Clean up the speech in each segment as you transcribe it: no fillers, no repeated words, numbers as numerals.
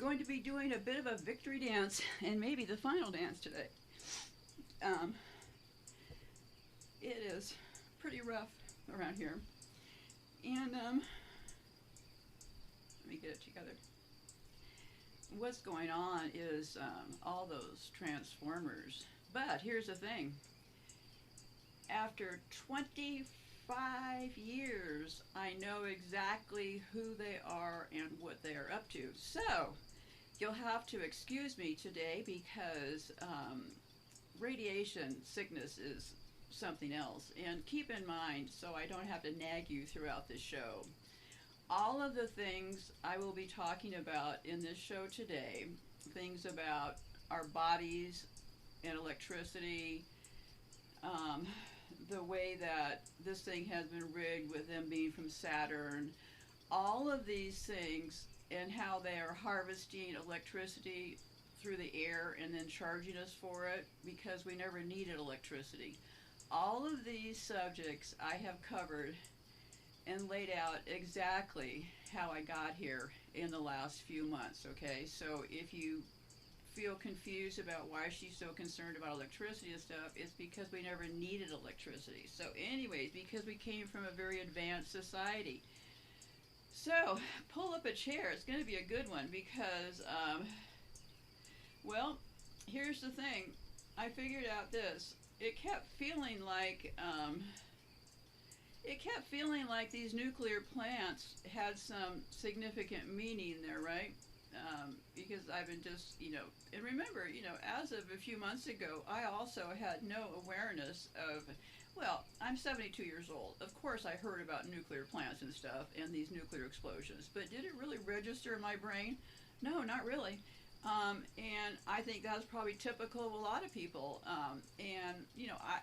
going to be doing a bit of a victory dance and maybe the final dance today. Um, it is pretty rough around here. And let me get it together. What's going on is all those transformers. But here's the thing. After 25 years, I know exactly who they are and what they are up to. So, you'll have to excuse me today because radiation sickness is something else. And keep in mind, so I don't have to nag you throughout this show, all of the things I will be talking about in this show today, things about our bodies and electricity, the way that this thing has been rigged with them being from Saturn, all of these things and how they are harvesting electricity through the air and then charging us for it because we never needed electricity. All of these subjects I have covered and laid out exactly how I got here in the last few months, okay? So if you feel confused about why she's so concerned about electricity and stuff, it's because we never needed electricity. So anyways, because we came from a very advanced society. So pull up a chair. It's going to be a good one because, well, here's the thing. I figured out this. It kept feeling like these nuclear plants had some significant meaning there, right? Because I've been just, and remember, as of a few months ago, I also had no awareness of, well, I'm 72 years old. Of course, I heard about nuclear plants and stuff and these nuclear explosions, but did it really register in my brain? No, not really. And I think that's probably typical of a lot of people.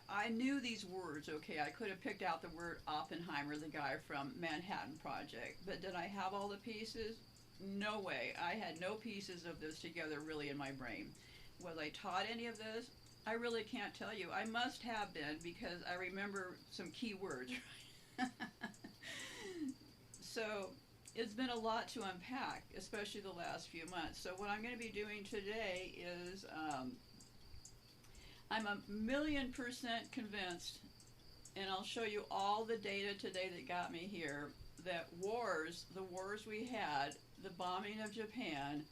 I knew these words, okay. I could have picked out the word Oppenheimer, the guy from Manhattan Project, but did I have all the pieces? No way. I had no pieces of this together really in my brain. Was I taught any of this? I really can't tell you. I must have been because I remember some key words. So it's been a lot to unpack, especially the last few months. So what I'm going to be doing today is I'm 1,000,000% convinced, and I'll show you all the data today that got me here, that the wars we had, the bombing of Japan,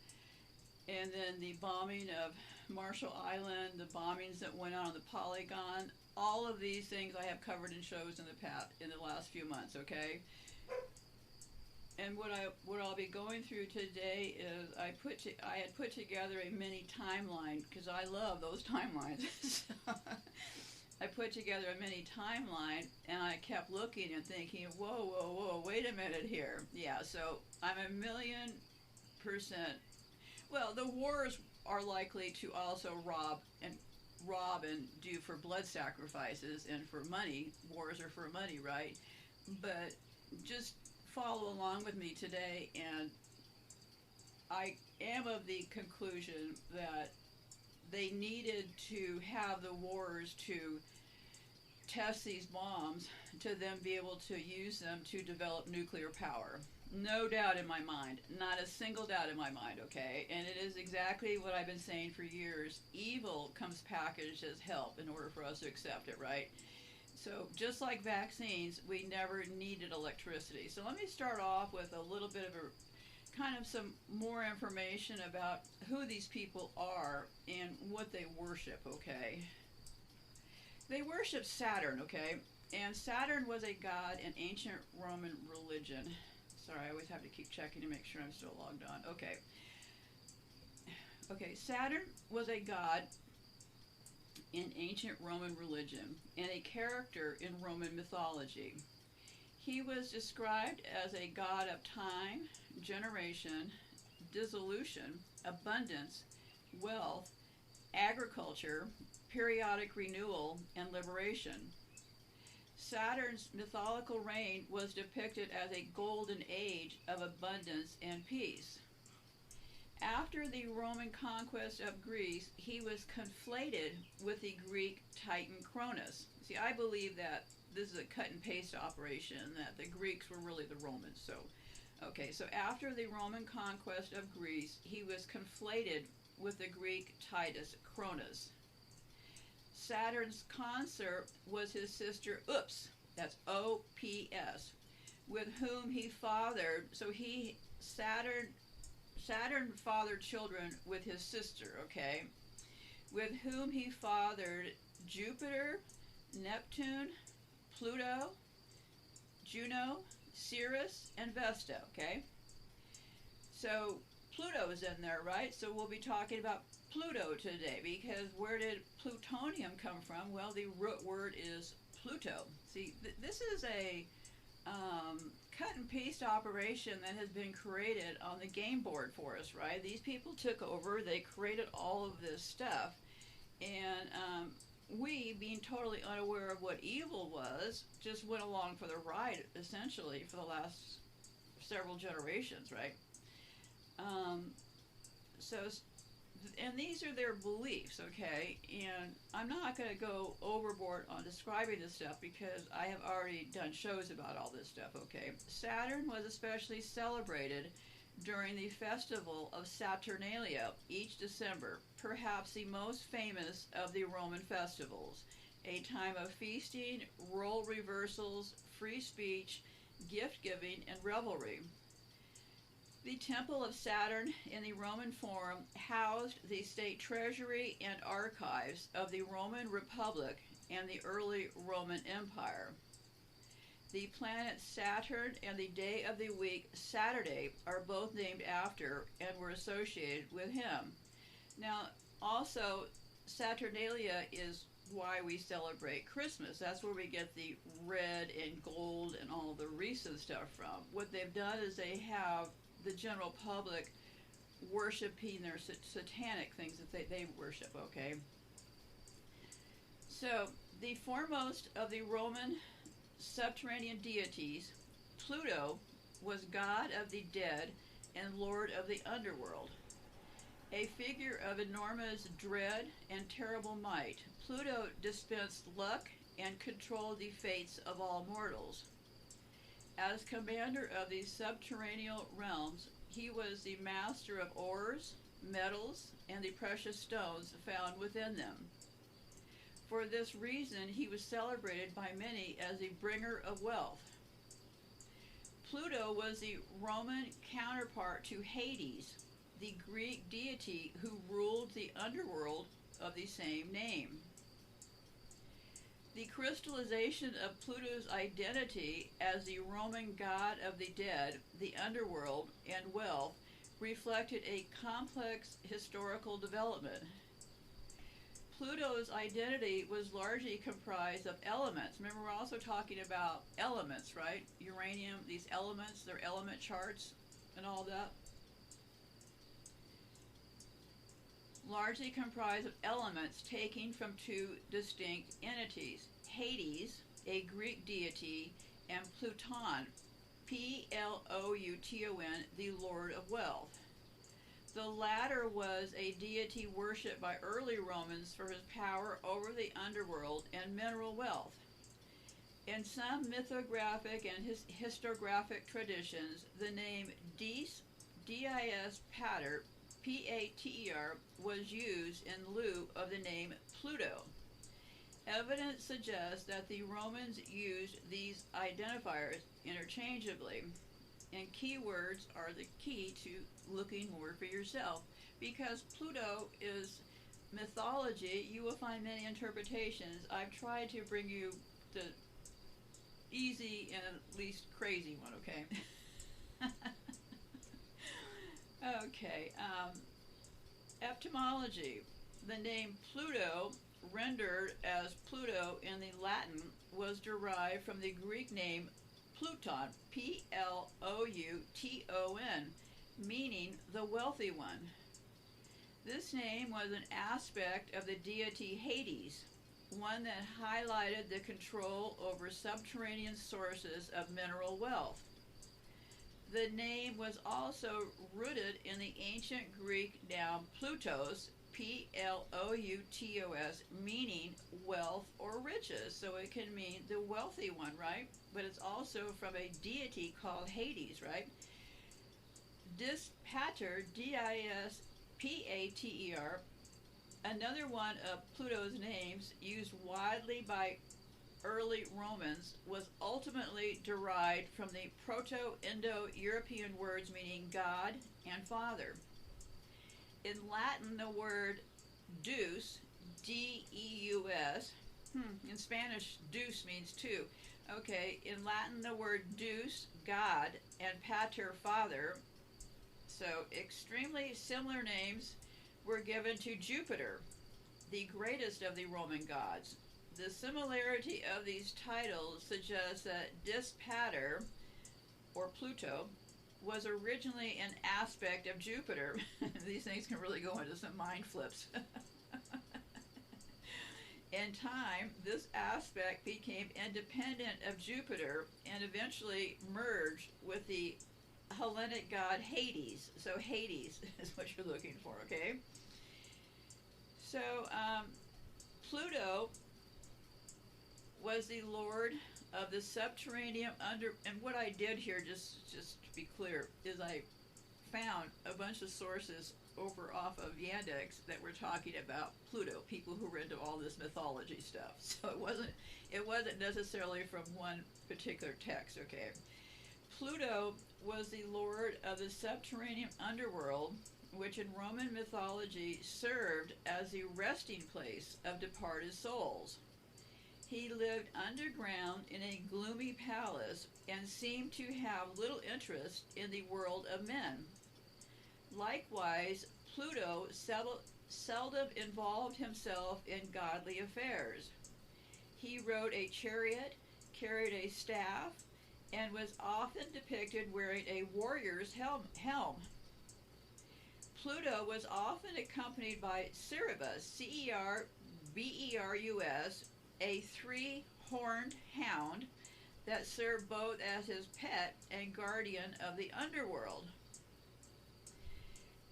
and then the bombing of Marshall Island, the bombings that went on the Polygon, all of these things I have covered in shows in the last few months, okay? And what I'll be going through today is I had put together a mini timeline because I love those timelines. So I put together a mini timeline and I kept looking and thinking, whoa, wait a minute here. Yeah, so I'm 1,000,000%. Well, the wars are likely to also rob and do for blood sacrifices and for money. Wars are for money, right? But just follow along with me today, and I am of the conclusion that they needed to have the wars to test these bombs to then be able to use them to develop nuclear power. No doubt in my mind. Not a single doubt in my mind, okay? And it is exactly what I've been saying for years. Evil comes packaged as help in order for us to accept it, right? So just like vaccines, we never needed electricity. So let me start off with a little bit of some more information about who these people are and what they worship, okay? They worship Saturn, okay? And Saturn was a god in ancient Roman religion. Sorry, I always have to keep checking to make sure I'm still logged on. Okay. Okay, Saturn was a god in ancient Roman religion and a character in Roman mythology. He was described as a god of time, generation, dissolution, abundance, wealth, agriculture, periodic renewal, and liberation. Saturn's mythological reign was depicted as a golden age of abundance and peace. After the Roman conquest of Greece, he was conflated with the Greek titan Cronus. See, I believe that this is a cut and paste operation, that the Greeks were really the Romans. So, Okay, so after the Roman conquest of Greece, he was conflated with the Greek Titus, Cronus. Saturn's consort was his sister Ops, that's O-P-S, with whom he fathered, Saturn fathered children with his sister, okay, with whom he fathered Jupiter, Neptune, Pluto, Juno, Ceres, and Vesta, okay? So Pluto is in there, right? So we'll be talking about Pluto today, because where did plutonium come from? Well, the root word is Pluto. See, this is a cut and paste operation that has been created on the Gameboard for us, right? These people took over, they created all of this stuff, and we, being totally unaware of what evil was, just went along for the ride, essentially, for the last several generations, right? And these are their beliefs, okay? And I'm not going to go overboard on describing this stuff because I have already done shows about all this stuff, okay? Saturn was especially celebrated during the festival of Saturnalia each December, perhaps the most famous of the Roman festivals, a time of feasting, role reversals, free speech, gift-giving, and revelry. The Temple of Saturn in the Roman Forum housed the state treasury and archives of the Roman Republic and the early Roman Empire. The planet Saturn and the day of the week, Saturday, are both named after and were associated with him. Now, also, Saturnalia is why we celebrate Christmas. That's where we get the red and gold and all the wreaths and stuff from. What they've done is they have the general public worshiping their satanic things that they worship, okay? So, the foremost of the Roman subterranean deities, Pluto was god of the dead and lord of the underworld. A figure of enormous dread and terrible might, Pluto dispensed luck and controlled the fates of all mortals. As commander of the subterranean realms, he was the master of ores, metals, and the precious stones found within them. For this reason, he was celebrated by many as the bringer of wealth. Pluto was the Roman counterpart to Hades, the Greek deity who ruled the underworld of the same name. The crystallization of Pluto's identity as the Roman god of the dead, the underworld, and wealth reflected a complex historical development. Pluto's identity was largely comprised of elements. Remember, we're also talking about elements, right? Uranium, these elements, their element charts, and all that. Largely comprised of elements taken from two distinct entities, Hades, a Greek deity, and Pluton, P-L-O-U-T-O-N, the Lord of Wealth. The latter was a deity worshipped by early Romans for his power over the underworld and mineral wealth. In some mythographic and historiographic traditions, the name Dis, D-I-S, Pater, P-A-T-E-R, was used in lieu of the name Pluto. Evidence suggests that the Romans used these identifiers interchangeably, and keywords are the key to looking more for yourself. Because Pluto is mythology, you will find many interpretations. I've tried to bring you the easy and least crazy one, okay? Okay, etymology. The name Pluto, rendered as Pluto in the Latin, was derived from the Greek name Pluton, P-L-O-U-T-O-N, meaning the wealthy one. This name was an aspect of the deity Hades, one that highlighted the control over subterranean sources of mineral wealth. The name was also rooted in the ancient Greek noun Plutos, P-L-O-U-T-O-S, meaning wealth or riches. So it can mean the wealthy one, right? But it's also from a deity called Hades, right? Dispater, Dispater, another one of Pluto's names used widely by early Romans, was ultimately derived from the Proto-Indo-European words meaning God and Father. In Latin, the word deus, D-E-U-S, in Spanish, deus means two. Okay, in Latin, the word deus, God, and pater, Father, so extremely similar names were given to Jupiter, the greatest of the Roman gods. The similarity of these titles suggests that Dispater, or Pluto, was originally an aspect of Jupiter. These things can really go into some mind flips. In time, this aspect became independent of Jupiter and eventually merged with the Hellenic god Hades. So Hades is what you're looking for, okay? So Pluto was the lord of the subterranean and what I did here, just to be clear, is I found a bunch of sources over off of Yandex that were talking about Pluto, people who were into all this mythology stuff. So it wasn't necessarily from one particular text, okay? Pluto was the lord of the subterranean underworld, which in Roman mythology served as the resting place of departed souls. He lived underground in a gloomy palace and seemed to have little interest in the world of men. Likewise, Pluto seldom involved himself in godly affairs. He rode a chariot, carried a staff, and was often depicted wearing a warrior's helm. Pluto was often accompanied by Cerberus, C-E-R-B-E-R-U-S, a three-horned hound that served both as his pet and guardian of the underworld.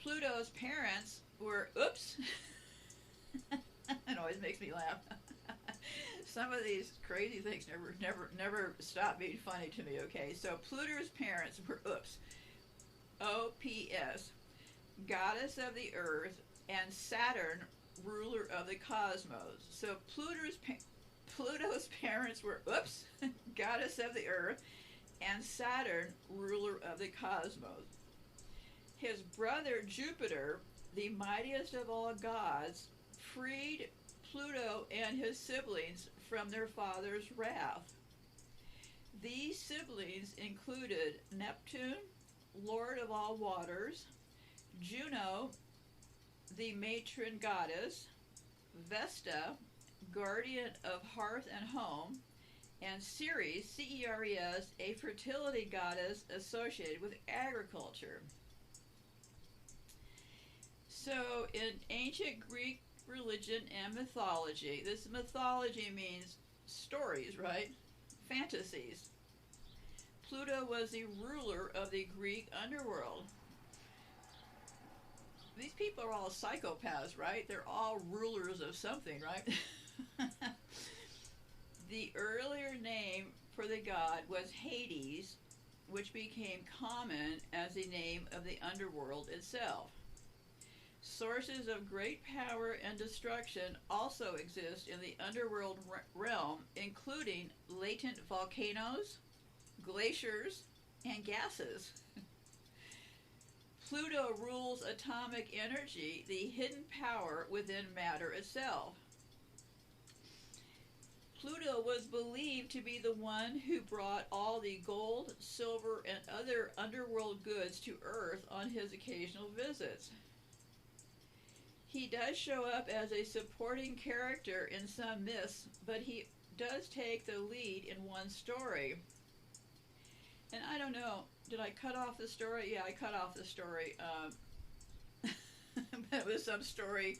Pluto's parents were, oops, it always makes me laugh. Some of these crazy things never stop being funny to me, okay? So Pluto's parents were, oops, O-P-S, goddess of the earth, and Saturn, ruler of the cosmos. So Pluto's parents were, oops, goddess of the earth, and Saturn, ruler of the cosmos. His brother Jupiter, the mightiest of all gods, freed Pluto and his siblings from their father's wrath. These siblings included Neptune, lord of all waters, Juno, the matron goddess, Vesta, guardian of hearth and home, and Ceres, C-E-R-E-S, a fertility goddess associated with agriculture. So in ancient Greek religion and mythology, this mythology means stories, right? Fantasies. Pluto was the ruler of the Greek underworld. These people are all psychopaths, right? They're all rulers of something, right? The earlier name for the god was Hades, which became common as the name of the underworld itself. Sources of great power and destruction also exist in the underworld realm, including latent volcanoes, glaciers, and gases. Pluto rules atomic energy, the hidden power within matter itself. Pluto was believed to be the one who brought all the gold, silver, and other underworld goods to Earth on his occasional visits. He does show up as a supporting character in some myths, but he does take the lead in one story. And I don't know, did I cut off the story? Yeah, I cut off the story. It was some story.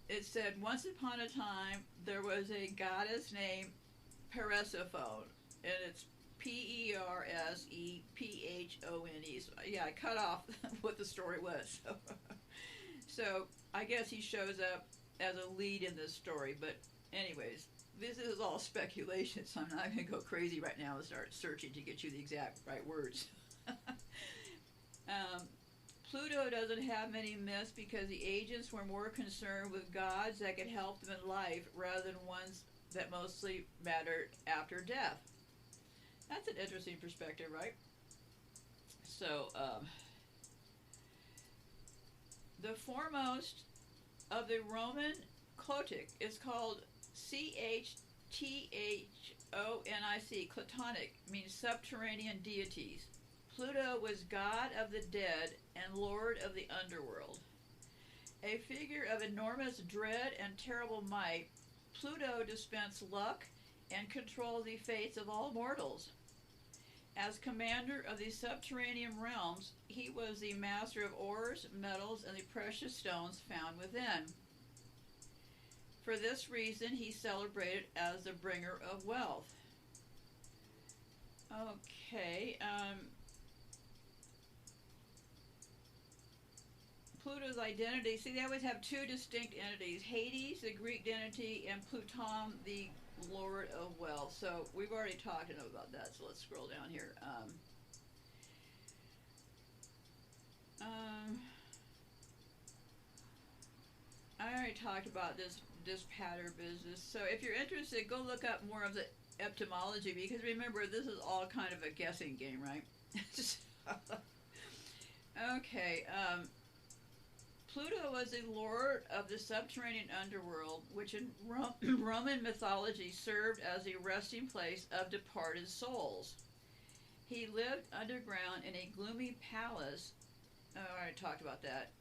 It said, once upon a time, there was a goddess named Persephone, and it's P-E-R-S-E-P-H-O-N-E. So, yeah, I cut off what the story was. So I guess he shows up as a lead in this story. But anyways, this is all speculation, so I'm not going to go crazy right now and start searching to get you the exact right words. Um, Pluto doesn't have many myths because the agents were more concerned with gods that could help them in life rather than ones that mostly mattered after death. That's an interesting perspective, right? So, the foremost of the Roman clotic is called Chthonic, Clotonic, means subterranean deities. Pluto was god of the dead and lord of the underworld. A figure of enormous dread and terrible might, Pluto dispensed luck and controlled the fates of all mortals. As commander of the subterranean realms, he was the master of ores, metals, and the precious stones found within. For this reason, he's celebrated as the bringer of wealth. Okay, Pluto's identity. See, they always have two distinct entities: Hades, the Greek deity, and Pluton, the Lord of Wealth. So we've already talked about that. So let's scroll down here. I already talked about this pattern business. So if you're interested, go look up more of the etymology, because remember, this is all kind of a guessing game, right? Okay. Pluto was the lord of the subterranean underworld, which in Roman mythology served as the resting place of departed souls. He lived underground in a gloomy palace. Oh, I already talked about that.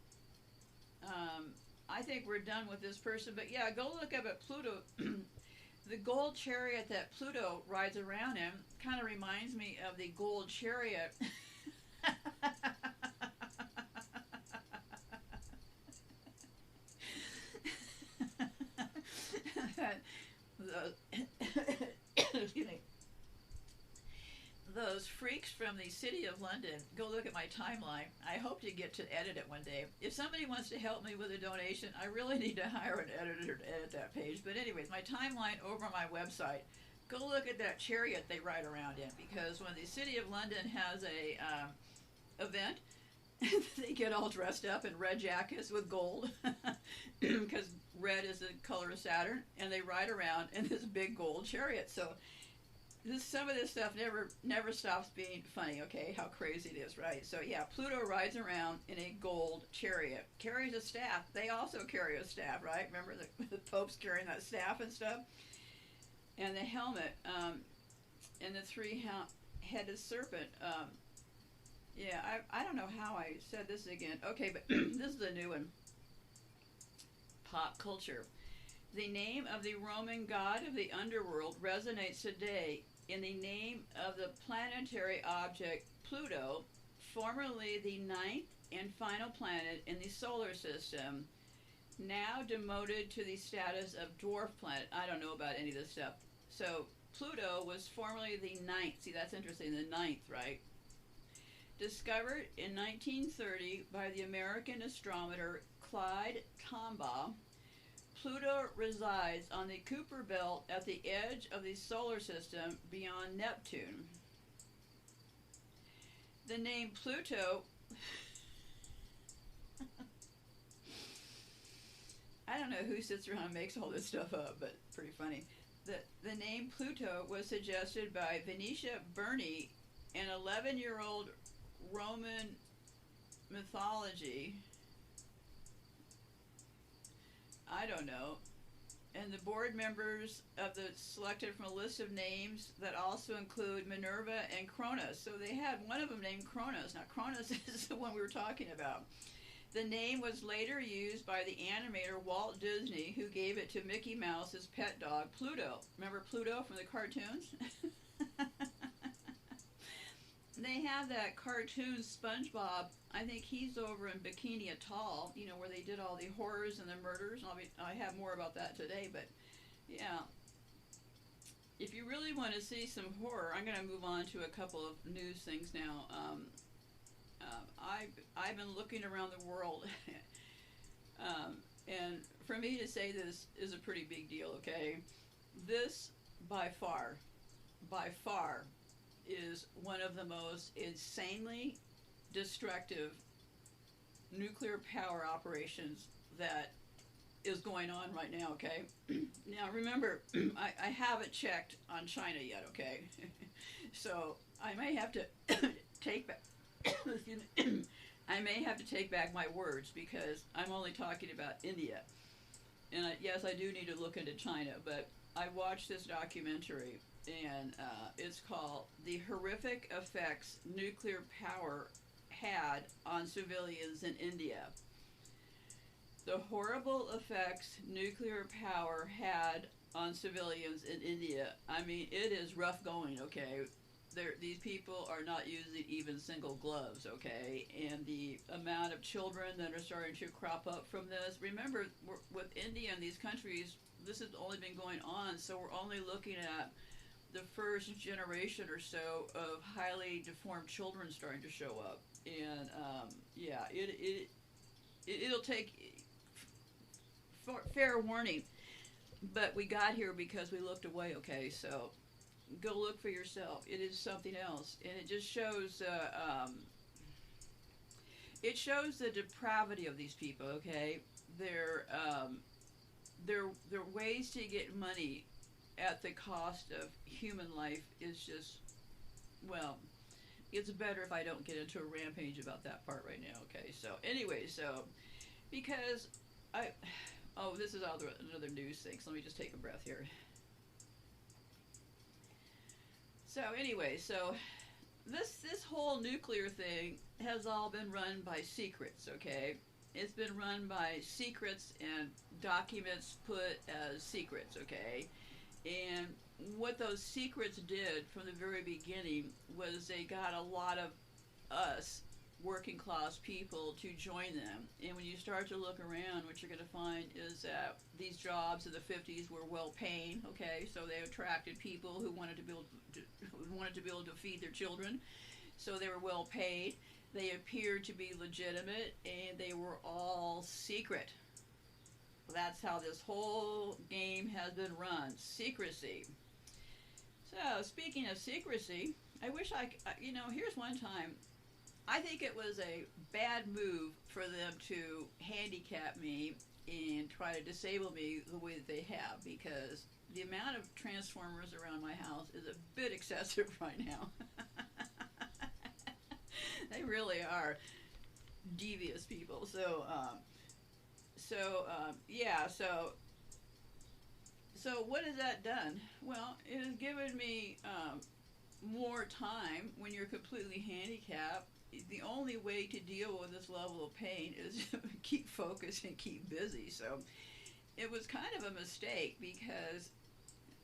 I think we're done with this person, but yeah, go look up at Pluto. The gold chariot that Pluto rides around in kind of reminds me of the gold chariot. Excuse me. Those freaks from the city of London, go look at my timeline. I hope to get to edit it one day. If somebody wants to help me with a donation, I really need to hire an editor to edit that page. But anyways, my timeline over on my website, go look at that chariot they ride around in, because when the city of London has a event, they get all dressed up in red jackets with gold, because red is the color of Saturn, and they ride around in this big gold chariot. So some of this stuff never stops being funny. Okay, how crazy it is, right? So yeah, Pluto rides around in a gold chariot, carries a staff. They also carry a staff, right? Remember the Pope's carrying that staff and stuff, and the helmet, and the three-headed serpent. Yeah, I don't know how I said this again. Okay, but this is a new one. Pop culture. The name of the Roman god of the underworld resonates today in the name of the planetary object Pluto, formerly the ninth and final planet in the solar system, now demoted to the status of dwarf planet. I don't know about any of this stuff. So Pluto was formerly the ninth. See, that's interesting, the ninth, right? Discovered in 1930 by the American astronomer Clyde Tombaugh, Pluto resides on the Kuiper Belt at the edge of the solar system beyond Neptune. The name Pluto, I don't know who sits around and makes all this stuff up, but pretty funny. The name Pluto was suggested by Venetia Burney, an 11-year-old Roman mythology. I don't know. And the board members of the selected from a list of names that also include Minerva and Cronus. So they had one of them named Cronus. Now Cronus is the one we were talking about. The name was later used by the animator Walt Disney, who gave it to Mickey Mouse's pet dog, Pluto. Remember Pluto from the cartoons? They have that cartoon SpongeBob. I think he's over in Bikini Atoll, you know, where they did all the horrors and the murders. I have more about that today, but yeah. If you really want to see some horror, I'm going to move on to a couple of news things now. I've been looking around the world, and for me to say this is a pretty big deal, okay? This, by far, is one of the most insanely destructive nuclear power operations that is going on right now, okay? Now remember, I haven't checked on China yet, okay? So I may have to take back, I may have to take back my words because I'm only talking about India. And yes, I do need to look into China, but I watched this documentary, and it's called The Horrific Effects Nuclear Power Had on Civilians in India. The horrible effects nuclear power had on civilians in India. I mean, it is rough going, okay? These people are not using even single gloves, okay? And the amount of children that are starting to crop up from this. Remember, with India and these countries, this has only been going on, so we're only looking at the first generation or so of highly deformed children starting to show up. And, yeah, it'll take fair warning, but we got here because we looked away, okay? So go look for yourself. It is something else, and it just shows it shows the depravity of these people, okay? Their ways to get money at the cost of human life is just, well, it's better if I don't get into a rampage about that part right now, okay? So anyway, so because oh, this is another news thing, so let me just take a breath here. So anyway, so this whole nuclear thing has all been run by secrets, okay? It's been run by secrets and documents put as secrets, okay? And what those secrets did from the very beginning was they got a lot of us working class people to join them. And when you start to look around, what you're going to find is that these jobs in the 50s were well paying, okay? So they attracted people who wanted to be able to feed their children. So they were well paid. They appeared to be legitimate, and they were all secret. That's how this whole game has been run. Secrecy. So, speaking of secrecy, I wish here's one time. I think it was a bad move for them to handicap me and try to disable me the way that they have, because the amount of transformers around my house is a bit excessive right now. They really are devious people. So, So what has that done? Well, it has given me more time when you're completely handicapped. The only way to deal with this level of pain is to keep focused and keep busy. So it was kind of a mistake, because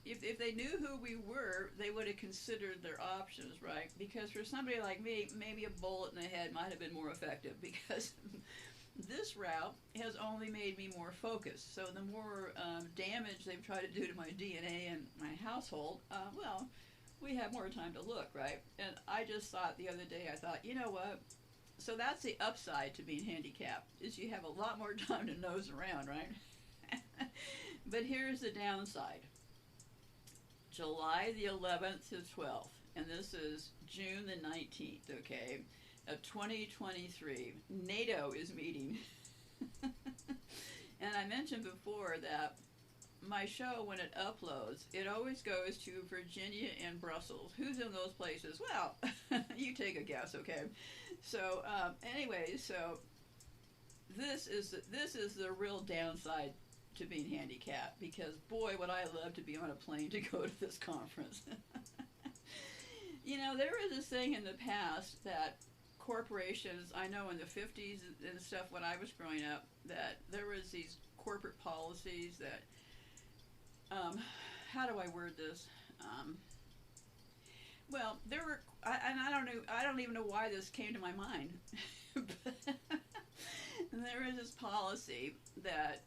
if they knew who we were, they would have considered their options, right? Because for somebody like me, maybe a bullet in the head might have been more effective, because this route has only made me more focused. So the more damage they've tried to do to my DNA and my household, well, we have more time to look, right? And I just thought the other day, I thought, you know what? So that's the upside to being handicapped, is you have a lot more time to nose around, right? But here's the downside. July the 11th to 12th, and this is June the 19th, okay, of 2023, NATO is meeting. And I mentioned before that my show, when it uploads, it always goes to Virginia and Brussels. Who's in those places? Well, you take a guess, okay? So, anyway, so this is the real downside to being handicapped, because boy, would I love to be on a plane to go to this conference. You know, there was this thing in the past that corporations, I know in the 50s and stuff when I was growing up, that there was these corporate policies that, how do I word this? Well, there were, and I don't even know why this came to my mind. But there was this policy that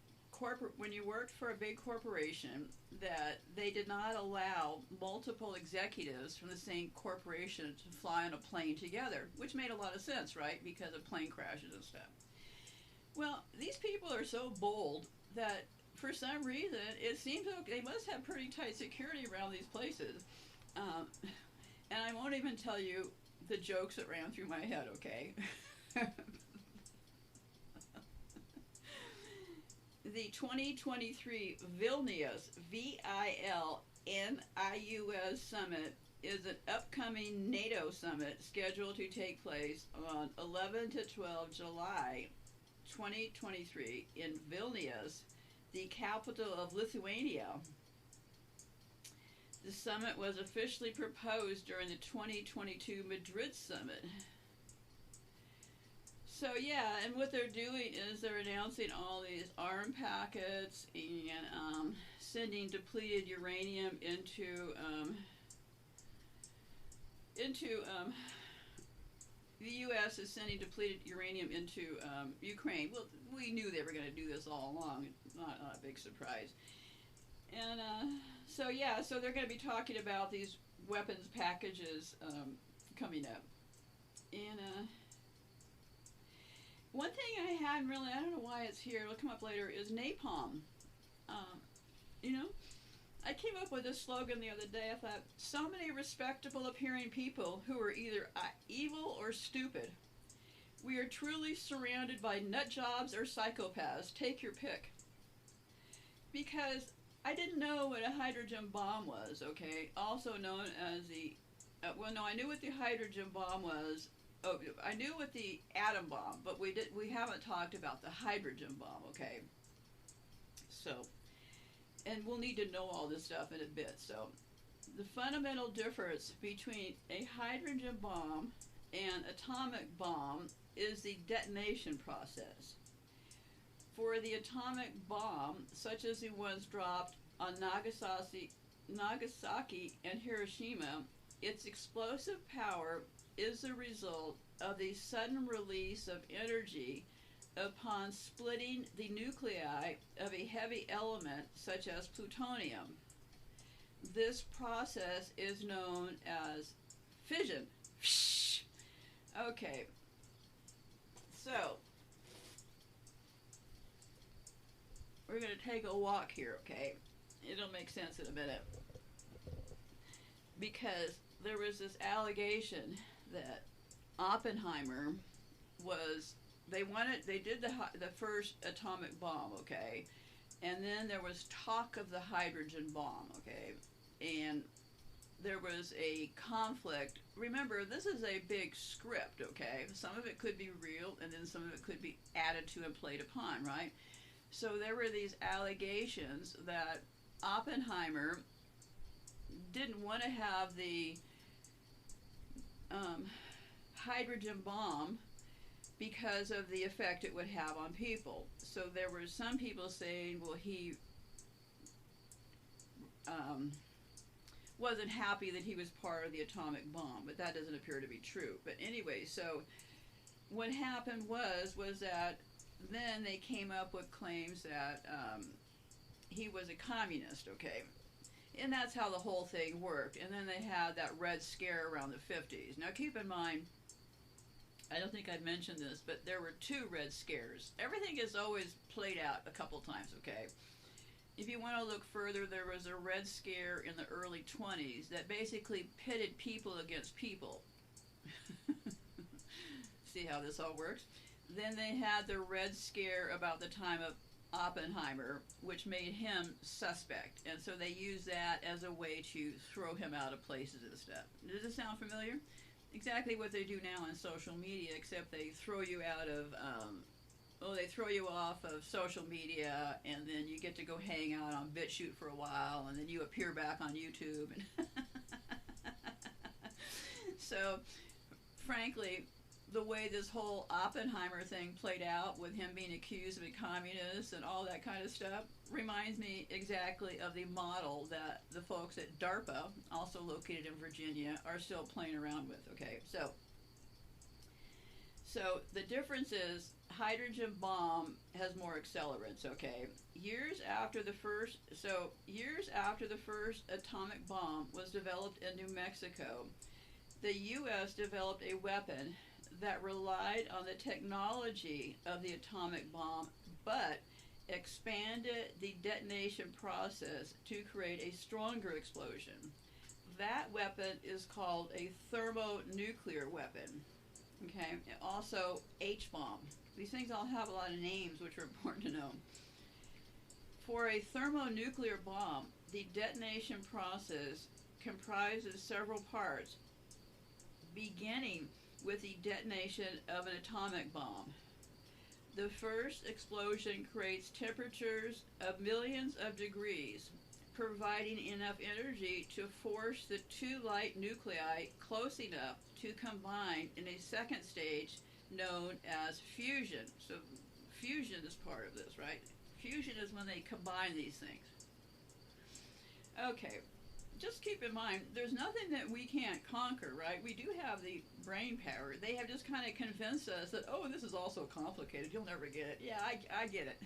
when you worked for a big corporation, that they did not allow multiple executives from the same corporation to fly on a plane together, which made a lot of sense, right? Because of plane crashes and stuff. Well, these people are so bold that for some reason it seems like they must have pretty tight security around these places. And I won't even tell you the jokes that ran through my head, okay? The 2023 Vilnius, VILNIUS Summit is an upcoming NATO summit scheduled to take place on 11 to 12 July 2023 in Vilnius, the capital of Lithuania. The summit was officially proposed during the 2022 Madrid summit. So yeah, and what they're doing is they're announcing all these arm packets and sending depleted uranium into the U.S. is sending depleted uranium into Ukraine. Well, we knew they were going to do this all along. Not a big surprise. And so yeah, so they're going to be talking about these weapons packages coming up. And one thing I hadn't really, I don't know why it's here, it'll come up later, is napalm. You know, I came up with this slogan the other day. I thought, so many respectable appearing people who are either evil or stupid. We are truly surrounded by nut jobs or psychopaths. Take your pick. Because I didn't know what a hydrogen bomb was, okay? Also known as the, well, no, I knew what the hydrogen bomb was. Oh, I knew what the atom bomb, but we haven't talked about the hydrogen bomb, okay? So, and we'll need to know all this stuff in a bit. So, the fundamental difference between a hydrogen bomb and atomic bomb is the detonation process. For the atomic bomb, such as the ones dropped on Nagasaki and Hiroshima, its explosive power is the result of the sudden release of energy upon splitting the nuclei of a heavy element such as plutonium. This process is known as fission. Okay, so we're going to take a walk here, okay? It'll make sense in a minute. Because there was this allegation that Oppenheimer was, they did the first atomic bomb, okay? And then there was talk of the hydrogen bomb, okay? And there was a conflict. Remember, this is a big script, okay? Some of it could be real, and then some of it could be added to and played upon, right? So there were these allegations that Oppenheimer didn't want to have the hydrogen bomb because of the effect it would have on people. So there were some people saying, well, he wasn't happy that he was part of the atomic bomb, but that doesn't appear to be true. But anyway, so what happened was that then they came up with claims that he was a communist, okay? And that's how the whole thing worked. And then they had that Red Scare around the 50s. Now keep in mind, I don't think I'd mentioned this, but there were two Red Scares. Everything is always played out a couple times, okay? If you want to look further, there was a Red Scare in the early 20s that basically pitted people against people. See how this all works? Then they had the Red Scare about the time of Oppenheimer, which made him suspect. And so they used that as a way to throw him out of places and stuff. Does this sound familiar? Exactly what they do now on social media, except they throw you out of, they throw you off of social media, and then you get to go hang out on BitChute for a while, and then you appear back on YouTube. And so, frankly, the way this whole Oppenheimer thing played out with him being accused of a communist and all that kind of stuff reminds me exactly of the model that the folks at DARPA, also located in Virginia, are still playing around with, okay? So the difference is hydrogen bomb has more accelerants, okay? Years after the first atomic bomb was developed in New Mexico, the U.S. developed a weapon that relied on the technology of the atomic bomb, but expanded the detonation process to create a stronger explosion. that weapon is called a thermonuclear weapon. Okay, and also H-bomb. These things all have a lot of names which are important to know. For a thermonuclear bomb, the detonation process comprises several parts, beginning with the detonation of an atomic bomb. The first explosion creates temperatures of millions of degrees, providing enough energy to force the two light nuclei close enough to combine in a second stage known as fusion. So fusion is part of this, right? Fusion is when they combine these things. Okay, just keep in mind, there's nothing that we can't conquer, right? We do have the brain power. They have just kind of convinced us that, oh, this is also complicated. You'll never get it. Yeah, I get it.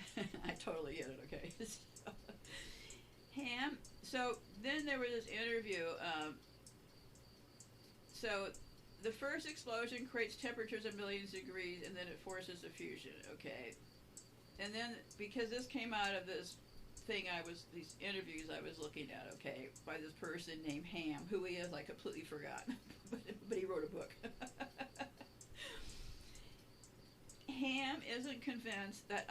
I totally get it, okay? So then there was this interview. So the first explosion creates temperatures of millions of degrees, and then it forces a fusion, okay? And then, because this came out of this thing these interviews I was looking at, okay, by this person named Ham. Who he is, I completely forgot, but he wrote a book. Ham isn't convinced that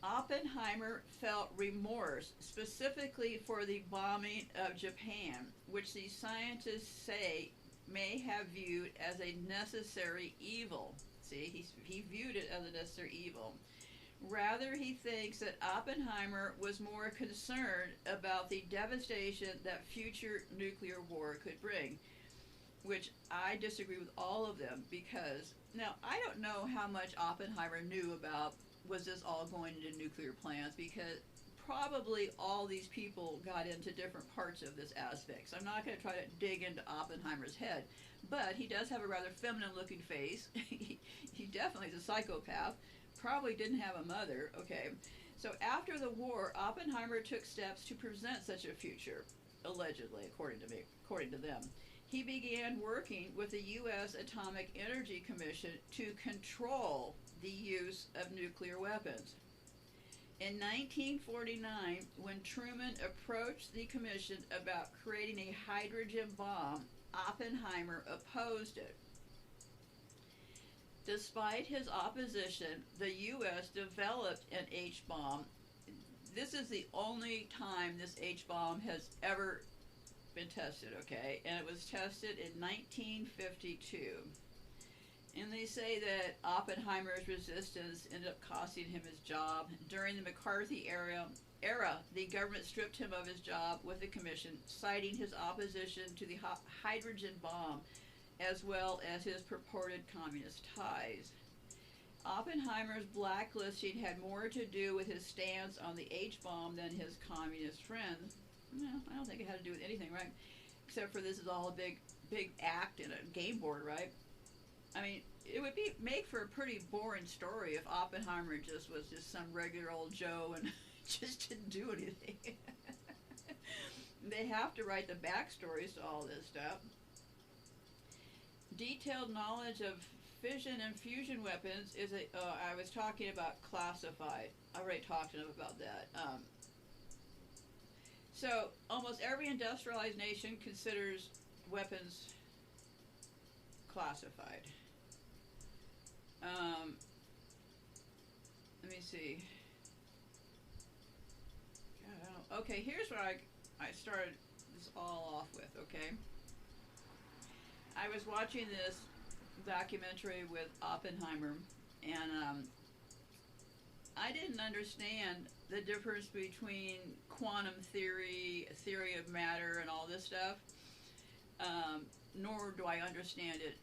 Oppenheimer felt remorse specifically for the bombing of Japan, which the scientists say may have viewed as a necessary evil. See, he viewed it as a necessary evil. Rather, he thinks that Oppenheimer was more concerned about the devastation that future nuclear war could bring, which I disagree with all of them, because, now, I don't know how much Oppenheimer knew about, was this all going into nuclear plants, because probably all these people got into different parts of this aspect. So I'm not going to try to dig into Oppenheimer's head, but he does have a rather feminine-looking face. He definitely is a psychopath. Probably didn't have a mother, okay. So after the war, Oppenheimer took steps to prevent such a future, allegedly, according to them. He began working with the U.S. Atomic Energy Commission to control the use of nuclear weapons. In 1949, when Truman approached the commission about creating a hydrogen bomb, Oppenheimer opposed it. Despite his opposition, the U.S. developed an H-bomb. This is the only time this H-bomb has ever been tested, okay? And it was tested in 1952. And they say that Oppenheimer's resistance ended up costing him his job. During the McCarthy era, the government stripped him of his job with the commission, citing his opposition to the hydrogen bomb, as well as his purported communist ties. Oppenheimer's blacklisting had more to do with his stance on the H-bomb than his communist friends. No, I don't think it had to do with anything, right? Except for this is all a big act in a Gameboard, right? I mean, it would make for a pretty boring story if Oppenheimer was just some regular old Joe and just didn't do anything. They have to write the backstories to all this stuff. Detailed knowledge of fission and fusion weapons is I was talking about classified. I already talked to them about that. So almost every industrialized nation considers weapons classified. Let me see. God, I don't, okay, here's where I started this all off with, okay? I was watching this documentary with Oppenheimer, and I didn't understand the difference between quantum theory, theory of matter, and all this stuff, nor do I understand it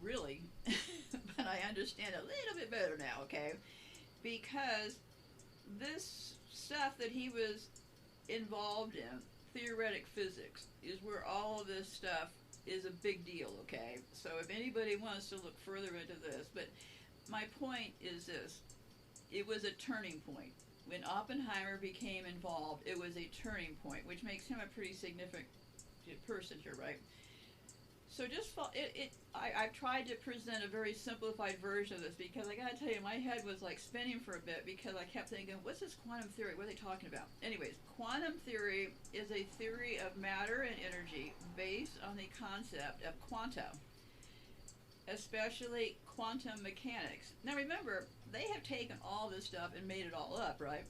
really, but I understand it a little bit better now, okay? Because this stuff that he was involved in, theoretic physics, is where all of this stuff is a big deal, okay? So if anybody wants to look further into this, but my point is this: it was a turning point. When Oppenheimer became involved, it was a turning point, which makes him a pretty significant person here, right? So just I've tried to present a very simplified version of this because I gotta tell you, my head was like spinning for a bit because I kept thinking, what's this quantum theory? What are they talking about? Anyways, quantum theory is a theory of matter and energy based on the concept of quanta, especially quantum mechanics. Now remember, they have taken all this stuff and made it all up, right?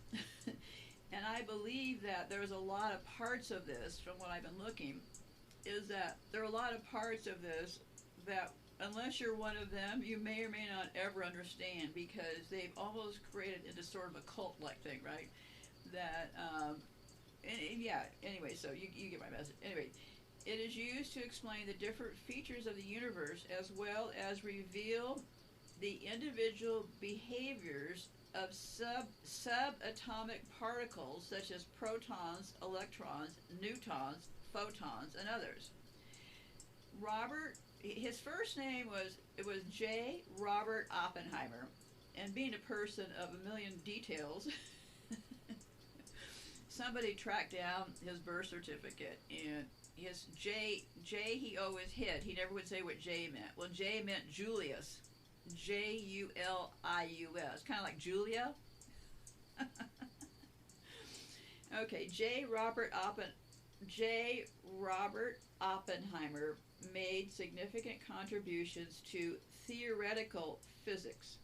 And I believe that there's a lot of parts of this, from what I've been looking, is that there are a lot of parts of this that, unless you're one of them, you may or may not ever understand, because they've almost created into sort of a cult-like thing, right? That, yeah, anyway, so you get my message. Anyway, it is used to explain the different features of the universe, as well as reveal the individual behaviors of subatomic particles such as protons, electrons, neutrons, photons, and others. His first name was J. Robert Oppenheimer, and being a person of a million details, somebody tracked down his birth certificate, and his J he always hid. He never would say what J meant. Well, J meant Julius. Julius, kind of like Julia. Okay, J. Robert Oppenheimer made significant contributions to theoretical physics,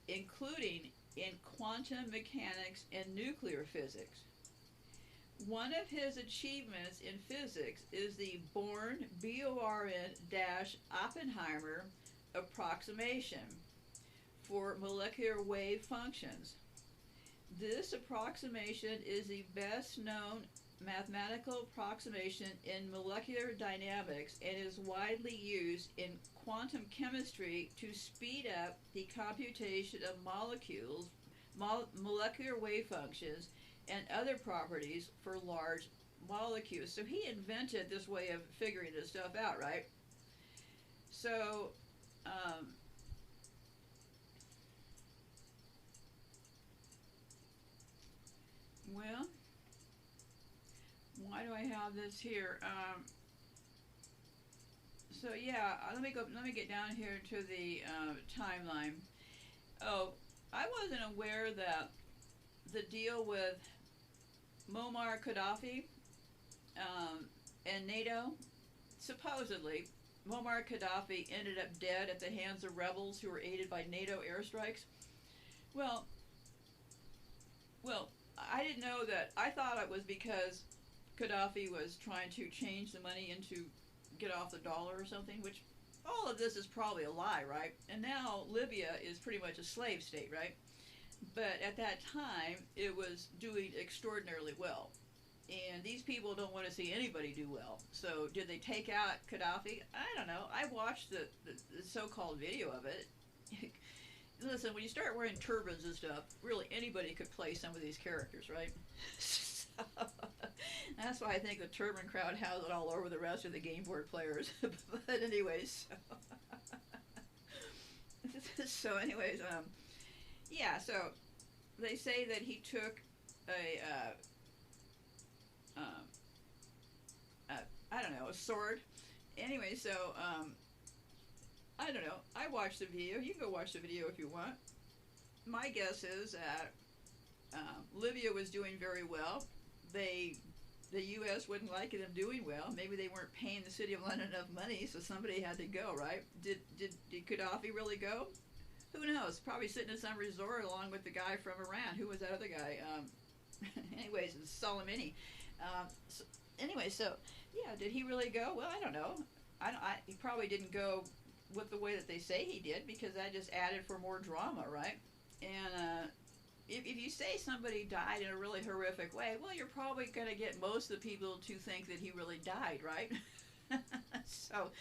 including in quantum mechanics and nuclear physics. One of his achievements in physics is the Born-Oppenheimer approximation for molecular wave functions. This approximation is the best known mathematical approximation in molecular dynamics and is widely used in quantum chemistry to speed up the computation of molecules, molecular wave functions, and other properties for large molecules. So he invented this way of figuring this stuff out, right? So, well, why do I have this here? So yeah, let me get down here to the timeline. Oh, I wasn't aware that the deal with Muammar Gaddafi and NATO, supposedly Muammar Gaddafi ended up dead at the hands of rebels who were aided by NATO airstrikes. Well, I didn't know that. I thought it was because Gaddafi was trying to change the money into get off the dollar or something, which all of this is probably a lie, right? And now Libya is pretty much a slave state, right? But at that time, it was doing extraordinarily well. And these people don't want to see anybody do well. So did they take out Gaddafi? I don't know. I watched the so-called video of it. Listen, when you start wearing turbans and stuff, really anybody could play some of these characters, right? So, that's why I think the turban crowd has it all over the rest of the Gameboard players. But anyways, so anyways, yeah, so they say that he took I don't know, a sword. Anyway, so, I don't know. I watched the video. You can go watch the video if you want. My guess is that Libya was doing very well. The U.S. wouldn't like them doing well. Maybe they weren't paying the city of London enough money, so somebody had to go, right? Did Gaddafi really go? Who knows? Probably sitting in some resort along with the guy from Iran. Who was that other guy? Anyways, it's Soleimani. So yeah, did he really go? Well, I don't know. He probably didn't go with the way that they say he did, because that just added for more drama, right? And if you say somebody died in a really horrific way, well, you're probably going to get most of the people to think that he really died, right? So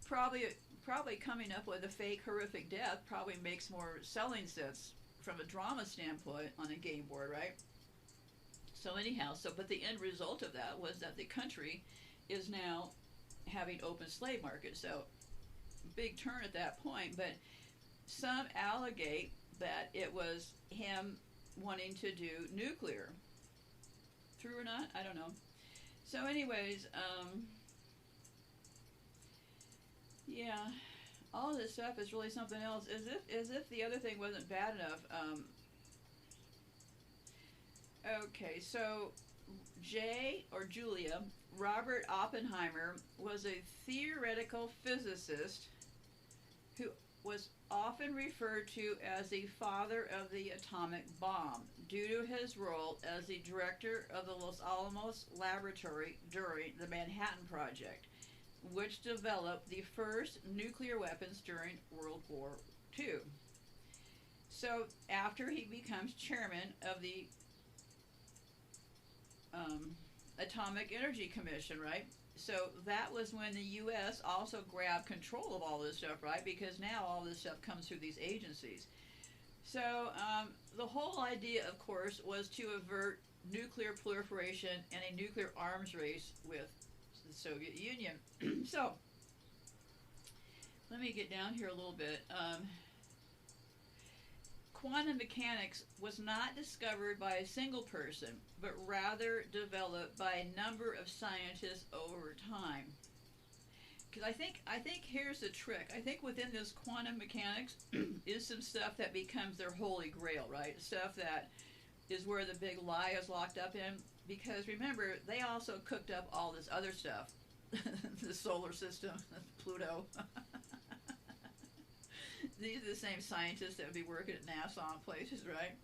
probably coming up with a fake horrific death probably makes more selling sense from a drama standpoint on a game board, right? So anyhow, but the end result of that was that the country is now having open slave markets. So big turn at that point, but some allegate that it was him wanting to do nuclear. True or not? I don't know. So anyways, Yeah, all this stuff is really something else. As if the other thing wasn't bad enough. Okay, so Julia Robert Oppenheimer was a theoretical physicist who was often referred to as the father of the atomic bomb due to his role as the director of the Los Alamos laboratory during the Manhattan Project, which developed the first nuclear weapons during World War II. So, after he becomes chairman of the Atomic Energy Commission, right? So that was when the U.S. also grabbed control of all this stuff, right? Because now all this stuff comes through these agencies. So the whole idea, of course, was to avert nuclear proliferation and a nuclear arms race with the Soviet Union. So let me get down here a little bit. Quantum mechanics was not discovered by a single person, but rather developed by a number of scientists over time. Because I think here's the trick. I think within this quantum mechanics is some stuff that becomes their holy grail, right? Stuff that is where the big lie is locked up in. Because remember, they also cooked up all this other stuff, the solar system, Pluto. These are the same scientists that would be working at NASA and places, right?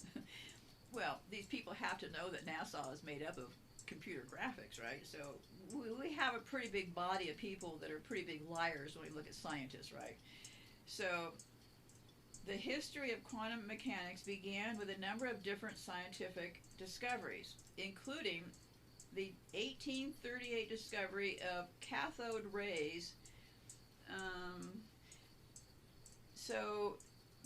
Well, these people have to know that NASA is made up of computer graphics, right? So we have a pretty big body of people that are pretty big liars when we look at scientists, right? So the history of quantum mechanics began with a number of different scientific discoveries, including the 1838 discovery of cathode rays. So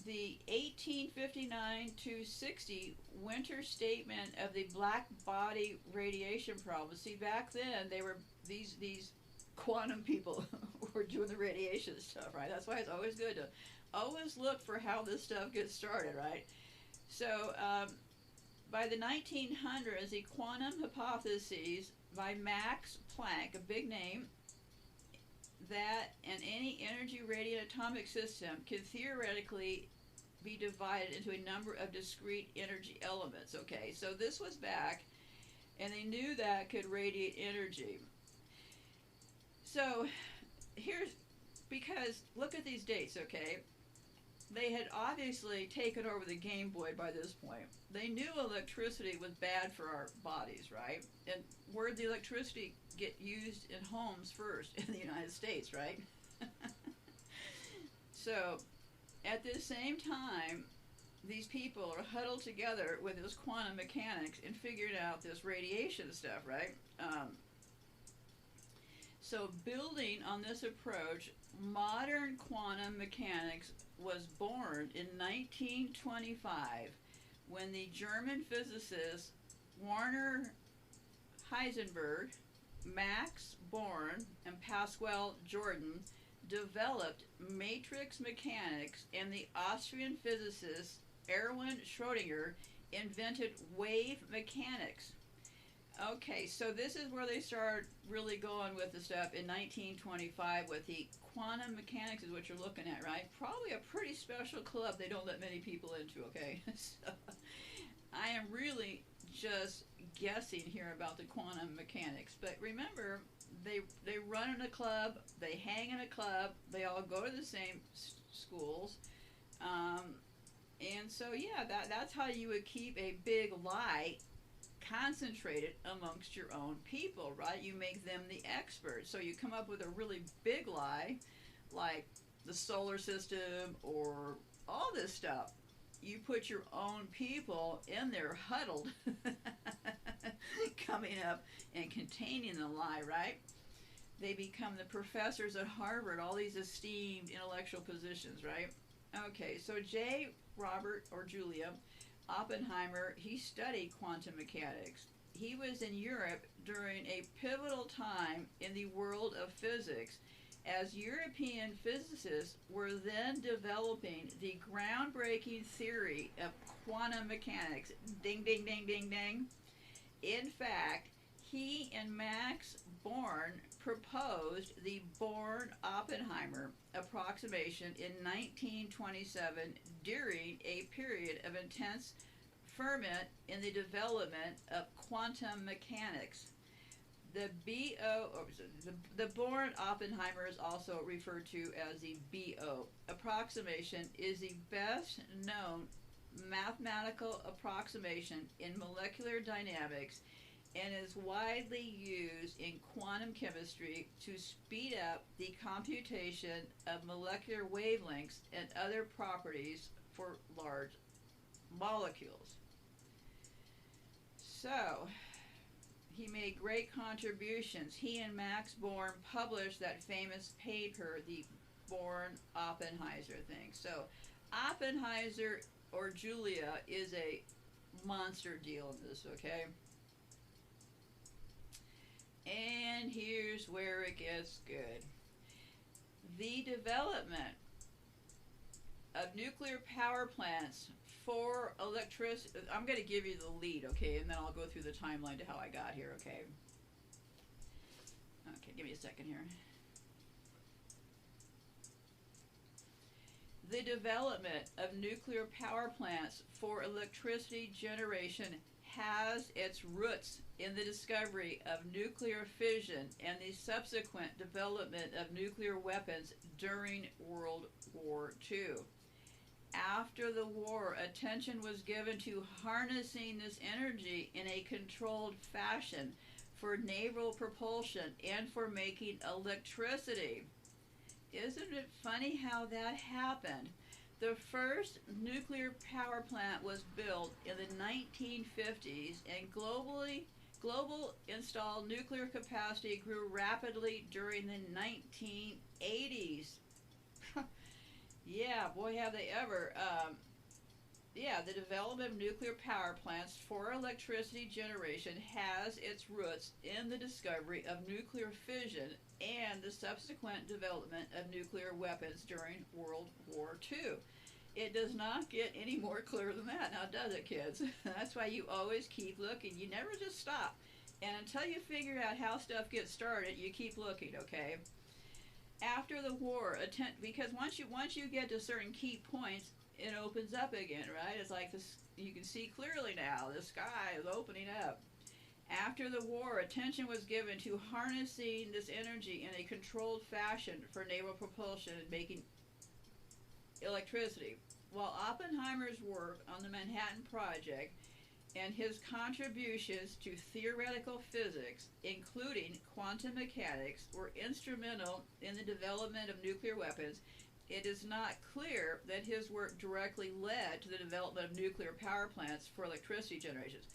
the 1859 to 60 winter statement of the black body radiation problem. See, back then they were these quantum people were doing the radiation stuff, right? That's why it's always good to always look for how this stuff gets started, right? So by the 1900s, the quantum hypotheses by Max Planck, a big name, that and any energy radiant atomic system can theoretically be divided into a number of discrete energy elements. Okay, so this was back, and they knew that could radiate energy. So here's, because look at these dates, okay? They had obviously taken over the Gameboard by this point. They knew electricity was bad for our bodies, right? And where did the electricity get used in homes first? In the United States, right? So at the same time, these people are huddled together with this quantum mechanics and figured out this radiation stuff, right? So building on this approach, modern quantum mechanics was born in 1925 when the German physicists Werner Heisenberg, Max Born, and Pascual Jordan developed matrix mechanics, and the Austrian physicist Erwin Schrödinger invented wave mechanics. Okay, so this is where they start really going with the stuff in 1925 with the quantum mechanics is what you're looking at, right? Probably a pretty special club they don't let many people into, okay? So I am really just guessing here about the quantum mechanics. But remember, they run in a club, they hang in a club, they all go to the same schools. And so, yeah, that's how you would keep a big lie concentrated amongst your own people, right? You make them the experts. So you come up with a really big lie, like the solar system or all this stuff. You put your own people in there huddled, coming up and containing the lie, right? They become the professors at Harvard, all these esteemed intellectual positions, right? Okay, so Robert or Julia Oppenheimer, he studied quantum mechanics. He was in Europe during a pivotal time in the world of physics, as European physicists were then developing the groundbreaking theory of quantum mechanics. Ding, ding, ding, ding, ding. In fact, He and Max Born proposed the Born-Oppenheimer approximation in 1927 during a period of intense ferment in the development of quantum mechanics. The Born-Oppenheimer is also referred to as the BO approximation, is the best known mathematical approximation in molecular dynamics and is widely used in quantum chemistry to speed up the computation of molecular wavelengths and other properties for large molecules. So, he made great contributions. He and Max Born published that famous paper, the Born-Oppenheimer thing. So, Oppenheimer or Julia is a monster deal in this, okay? And here's where it gets good. The development of nuclear power plants for electricity. I'm going to give you the lead, okay, and then I'll go through the timeline to how I got here, okay? Okay, give me a second here. The development of nuclear power plants for electricity generation has its roots in the discovery of nuclear fission and the subsequent development of nuclear weapons during World War II. After the war, attention was given to harnessing this energy in a controlled fashion for naval propulsion and for making electricity. Isn't it funny how that happened? The first nuclear power plant was built in the 1950s, and global installed nuclear capacity grew rapidly during the 1980s. Yeah, boy, have they ever. The development of nuclear power plants for electricity generation has its roots in the discovery of nuclear fission and the subsequent development of nuclear weapons during World War II. It does not get any more clear than that, now does it, kids? That's why you always keep looking. You never just stop. And until you figure out how stuff gets started, you keep looking, okay? After the war, because once you get to certain key points, it opens up again, right? It's like this. You can see clearly now. The sky is opening up. After the war, attention was given to harnessing this energy in a controlled fashion for naval propulsion and making electricity. While Oppenheimer's work on the Manhattan Project and his contributions to theoretical physics, including quantum mechanics, were instrumental in the development of nuclear weapons, it is not clear that his work directly led to the development of nuclear power plants for electricity generations.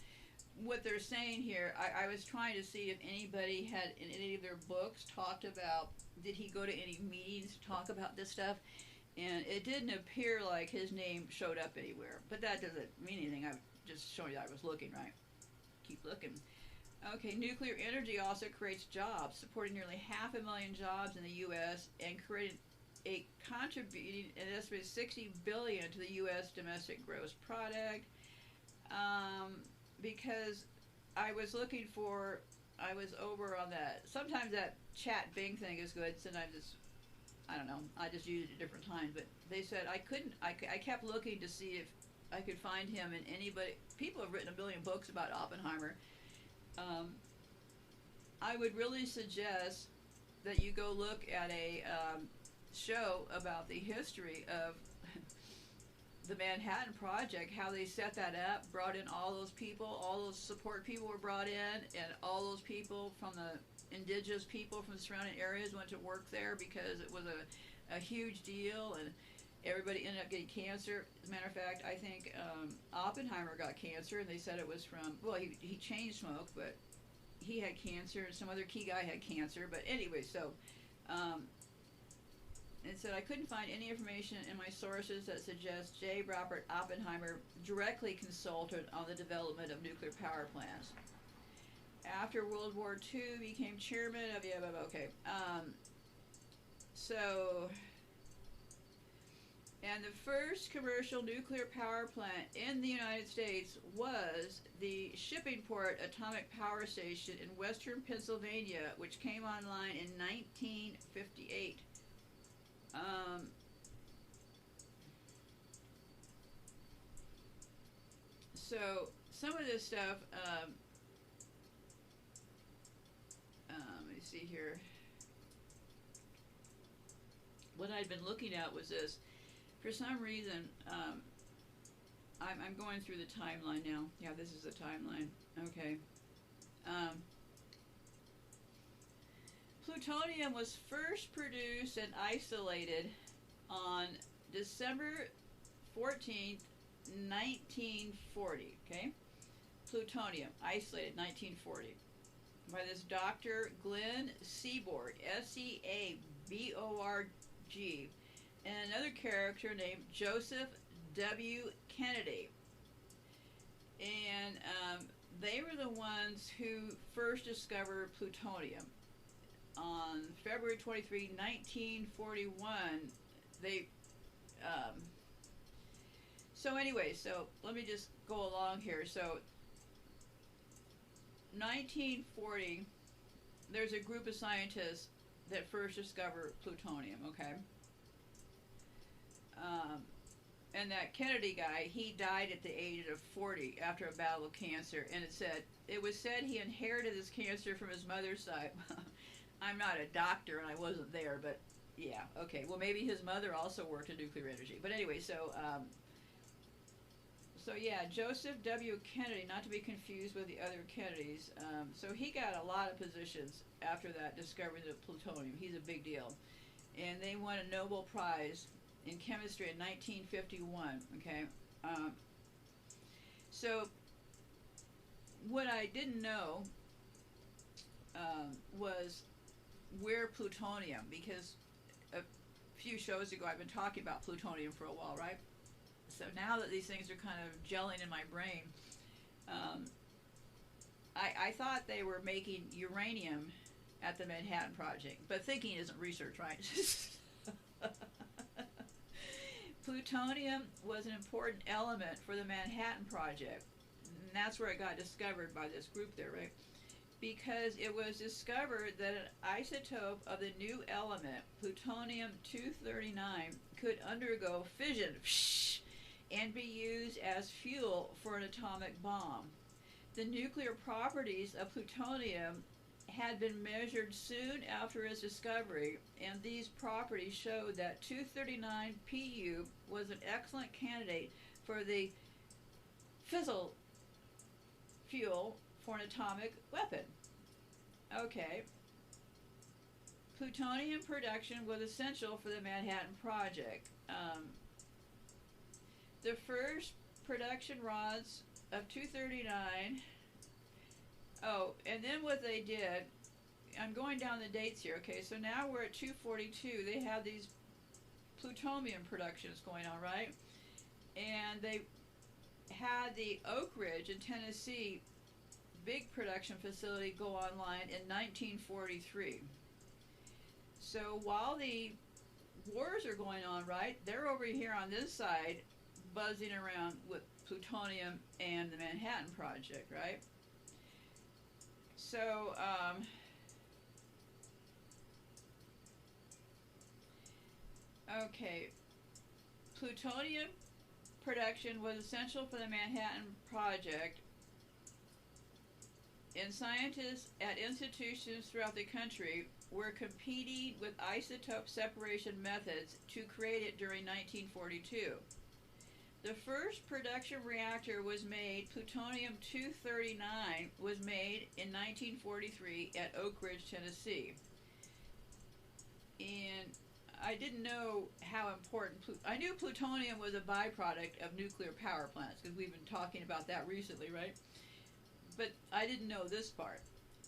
What they're saying here, I was trying to see if anybody had in any of their books talked about, did he go to any meetings to talk about this stuff? And it didn't appear like his name showed up anywhere. But that doesn't mean anything. I'm just showing you I was looking, right? Keep looking. Okay, nuclear energy also creates jobs, supporting nearly 500,000 jobs in the U.S. and contributing an estimated $60 billion to the U.S. domestic gross product. Because I was over on that. Sometimes that chat Bing thing is good. Sometimes it's, I don't know. I just use it at different times. But they said I kept looking to see if I could find him in anybody. People have written a million books about Oppenheimer. I would really suggest that you go look at a show about the history of the Manhattan Project, how they set that up, brought in all those people, all those support people were brought in, and all those people from the indigenous people from the surrounding areas went to work there because it was a huge deal, and everybody ended up getting cancer. As a matter of fact, I think Oppenheimer got cancer, and they said it was from, well, he chain smoked, but he had cancer, and some other key guy had cancer. But anyway, so it said I couldn't find any information in my sources that suggests J. Robert Oppenheimer directly consulted on the development of nuclear power plants. After World War II, became chairman of so And the first commercial nuclear power plant in the United States was the Shippingport Atomic Power Station in western Pennsylvania, which came online in 1958. So some of this stuff, let me see here. What I'd been looking at was this. For some reason, I'm going through the timeline now. Yeah, this is the timeline. Okay. Plutonium was first produced and isolated on December 14th, 1940. Okay? Plutonium, isolated 1940. By this Dr. Glenn Seaborg, Seaborg, and another character named Joseph W. Kennedy. And they were the ones who first discovered plutonium. On February 23, 1941, they... so anyway, so let me just go along here. So 1940, there's a group of scientists that first discovered plutonium, okay? And that Kennedy guy, he died at the age of 40 after a battle of cancer, and it was said he inherited his cancer from his mother's side. I'm not a doctor and I wasn't there, but yeah, okay. Well, maybe his mother also worked in nuclear energy. But anyway, so yeah, Joseph W. Kennedy, not to be confused with the other Kennedys. So he got a lot of positions after that discovery of plutonium. He's a big deal. And they won a Nobel Prize in chemistry in 1951, okay? So what I didn't know was where plutonium, because a few shows ago I've been talking about plutonium for a while, right? So now that these things are kind of gelling in my brain, I thought they were making uranium at the Manhattan Project, but thinking isn't research, right? Plutonium was an important element for the Manhattan Project, and that's where it got discovered by this group there, right? Because it was discovered that an isotope of the new element, plutonium-239, could undergo fission and be used as fuel for an atomic bomb. The nuclear properties of plutonium had been measured soon after its discovery, and these properties showed that 239Pu was an excellent candidate for the fissile fuel for an atomic weapon. Okay. Plutonium production was essential for the Manhattan Project. The first production rods of 239. Oh, and then what they did, I'm going down the dates here, okay, so now we're at 242. They have these plutonium productions going on, right? And they had the Oak Ridge in Tennessee big production facility go online in 1943. So while the wars are going on, right, they're over here on this side buzzing around with plutonium and the Manhattan Project, right? So, okay, plutonium production was essential for the Manhattan Project, and scientists at institutions throughout the country were competing with isotope separation methods to create it during 1942. The first production reactor was made, plutonium-239 was made in 1943 at Oak Ridge, Tennessee. And I didn't know how important, I knew plutonium was a byproduct of nuclear power plants, because we've been talking about that recently, right? But I didn't know this part.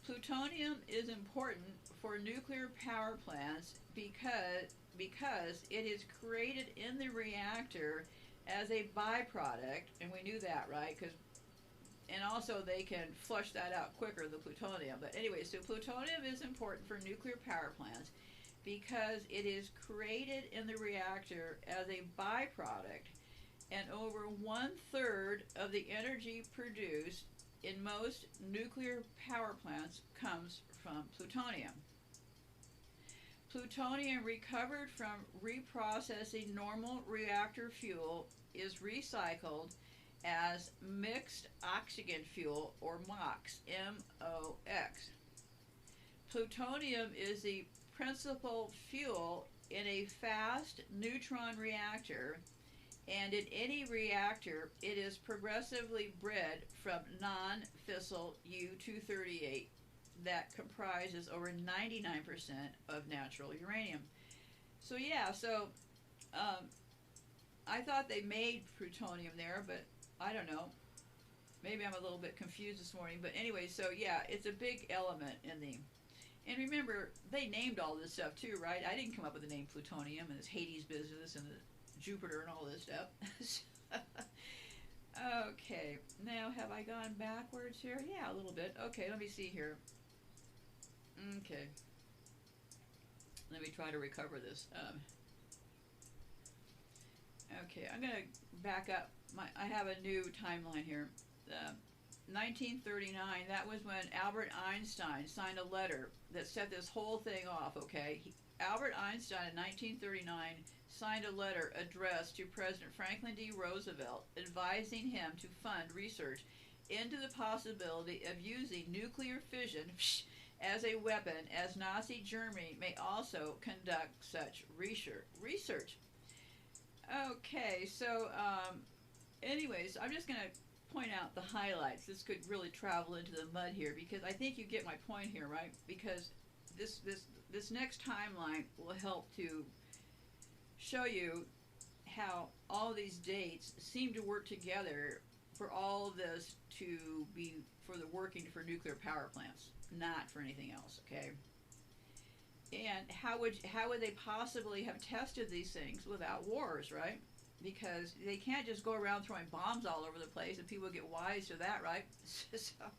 Plutonium is important for nuclear power plants because it is created in the reactor as a byproduct, and we knew that, right? And also they can flush that out quicker, the plutonium. But anyway, so plutonium is important for nuclear power plants because it is created in the reactor as a byproduct, and over 1/3 of the energy produced in most nuclear power plants comes from plutonium. Plutonium recovered from reprocessing normal reactor fuel is recycled as mixed oxygen fuel, or MOX, MOX. Plutonium is the principal fuel in a fast neutron reactor, and in any reactor it is progressively bred from non-fissile U-238 that comprises over 99% of natural uranium. So yeah, I thought they made plutonium there, but I don't know. Maybe I'm a little bit confused this morning, but anyway, so yeah, it's a big element in the. And remember, they named all this stuff too, right? I didn't come up with the name plutonium and this Hades business and the Jupiter and all this stuff. Okay, now have I gone backwards here? Yeah, a little bit. Okay, let me see here. Okay, let me try to recover this. Okay, I'm gonna back up. I have a new timeline here. 1939, that was when Albert Einstein signed a letter that set this whole thing off, okay? Albert Einstein in 1939 signed a letter addressed to President Franklin D. Roosevelt advising him to fund research into the possibility of using nuclear fission as a weapon, as Nazi Germany may also conduct such research. Okay, so anyways, I'm just going to point out the highlights. This could really travel into the mud here, because I think you get my point here, right? Because this next timeline will help to show you how all these dates seem to work together for all of this to be for the working for nuclear power plants, not for anything else, okay? And how would they possibly have tested these things without wars, right? Because they can't just go around throwing bombs all over the place and people get wise to that, right? So,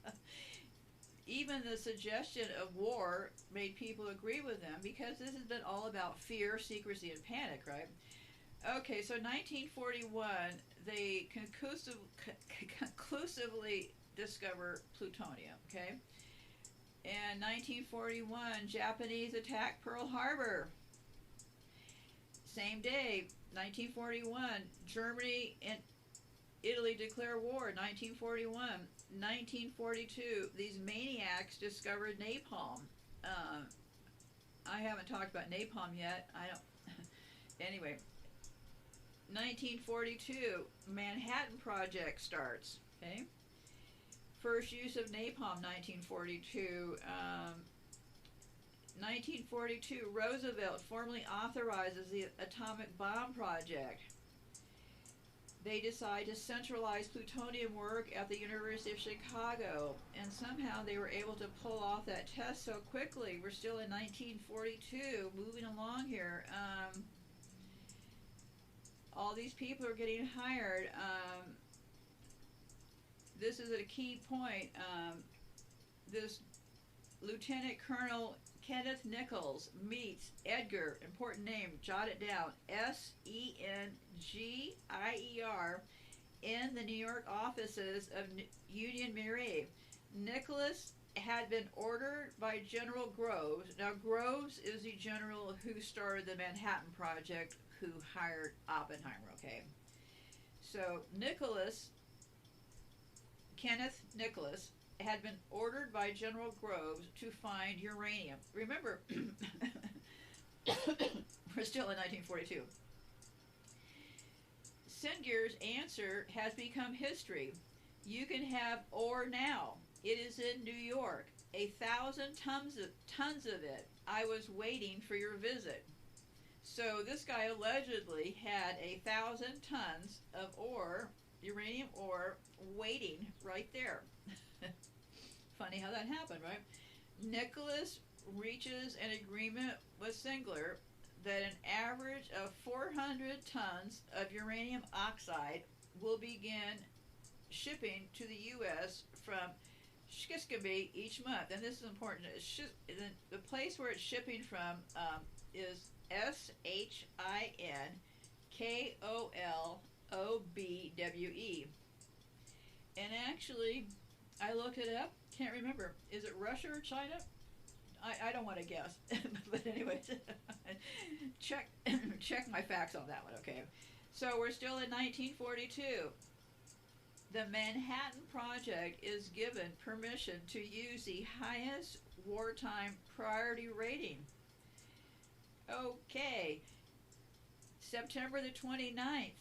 even the suggestion of war made people agree with them, because this has been all about fear, secrecy, and panic, right? Okay, so 1941, they conclusively discover plutonium, okay? And 1941, Japanese attack Pearl Harbor. Same day, 1941, Germany and Italy declare war. 1941, 1942, these maniacs discovered napalm. I haven't talked about napalm yet. I don't. Anyway, 1942, Manhattan Project starts. Okay. First use of napalm, 1942. 1942, Roosevelt formally authorizes the atomic bomb project. They decide to centralize plutonium work at the University of Chicago, and somehow they were able to pull off that test so quickly. We're still in 1942, moving along here. All these people are getting hired. This is a key point. This Lieutenant Colonel Kenneth Nichols meets Edgar, important name, jot it down, Sengier, in the New York offices of Union Mairie. Nicholas had been ordered by General Groves. Now, Groves is the general who started the Manhattan Project, who hired Oppenheimer, okay? So, Kenneth Nicholas, had been ordered by General Groves to find uranium. Remember, we're still in 1942. Sengier's answer has become history. You can have ore now. It is in New York. 1,000 tons of it. I was waiting for your visit. So this guy allegedly had 1,000 tons of ore, uranium ore, waiting right there. Funny how that happened, right? Nicholas reaches an agreement with Sengler that an average of 400 tons of uranium oxide will begin shipping to the U.S. from Skiskeby each month. And this is important. The place where it's shipping from is SHINKOLOBWE. And actually, I looked it up. Can't remember. Is it Russia or China? I don't want to guess. But anyways, check my facts on that one, okay? So we're still in 1942. The Manhattan Project is given permission to use the highest wartime priority rating. Okay. September the 29th,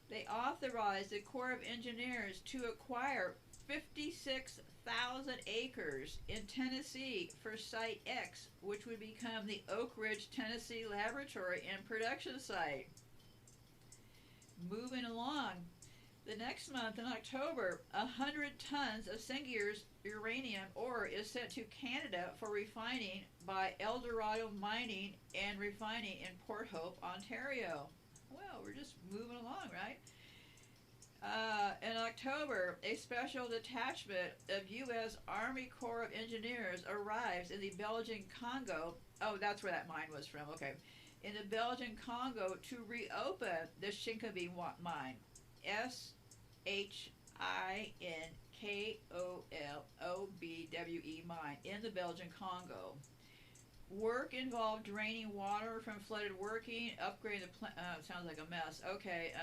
they authorized the Corps of Engineers to acquire 56,000 acres in Tennessee for Site X, which would become the Oak Ridge, Tennessee Laboratory and Production Site. Moving along, the next month in October, 100 tons of Sengier's uranium ore is sent to Canada for refining by Eldorado Mining and Refining in Port Hope, Ontario. Well, we're just moving along, right? In October, a special detachment of U.S. Army Corps of Engineers arrives in the Belgian Congo. Oh, that's where that mine was from, okay. In the Belgian Congo to reopen the Shinkabi mine. SHINKOLOBWE mine in the Belgian Congo. Work involved draining water from flooded working, upgrading the plant. Sounds like a mess. Okay.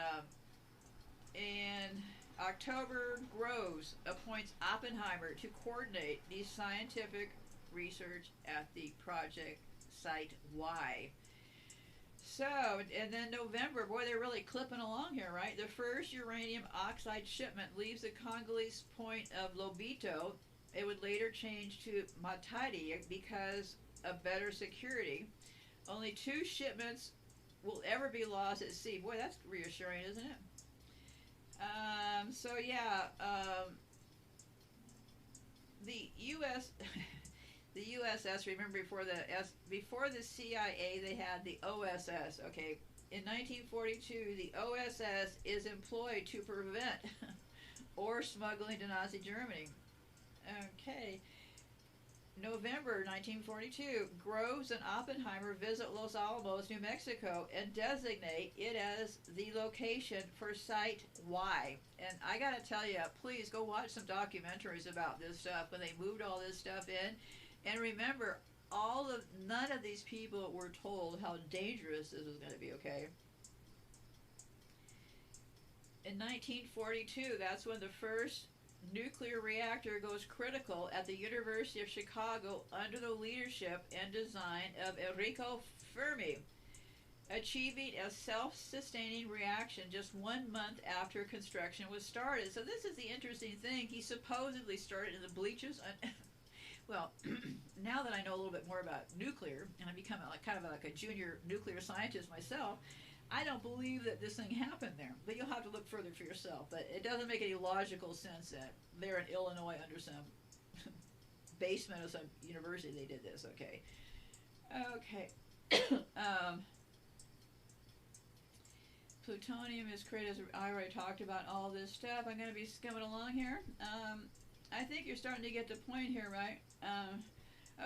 In October, Groves appoints Oppenheimer to coordinate the scientific research at the project site Y. So, and then November, boy, they're really clipping along here, right? The first uranium oxide shipment leaves the Congolese point of Lobito. It would later change to Matadi because of better security. Only 2 shipments will ever be lost at sea. Boy, that's reassuring, isn't it? So yeah, the U.S. the USS. Remember before the CIA, they had the OSS. Okay, in 1942, the OSS is employed to prevent ore smuggling to Nazi Germany. Okay. November 1942, Groves and Oppenheimer visit Los Alamos, New Mexico, and designate it as the location for Site Y. And I gotta tell you, please go watch some documentaries about this stuff when they moved all this stuff in. And remember, none of these people were told how dangerous this was going to be. Okay. In 1942, that's when the first nuclear reactor goes critical at the University of Chicago under the leadership and design of Enrico Fermi, achieving a self-sustaining reaction just 1 month after construction was started. So this is the interesting thing. He supposedly started in the bleachers. Well, now that I know a little bit more about nuclear, and I've become kind of like a junior nuclear scientist myself, I don't believe that this thing happened there. But you'll have to look further for yourself. But it doesn't make any logical sense that they're in Illinois under some basement of some university they did this. Okay. Plutonium is created, as I already talked about all this stuff. I'm going to be skimming along here. I think you're starting to get the point here, right?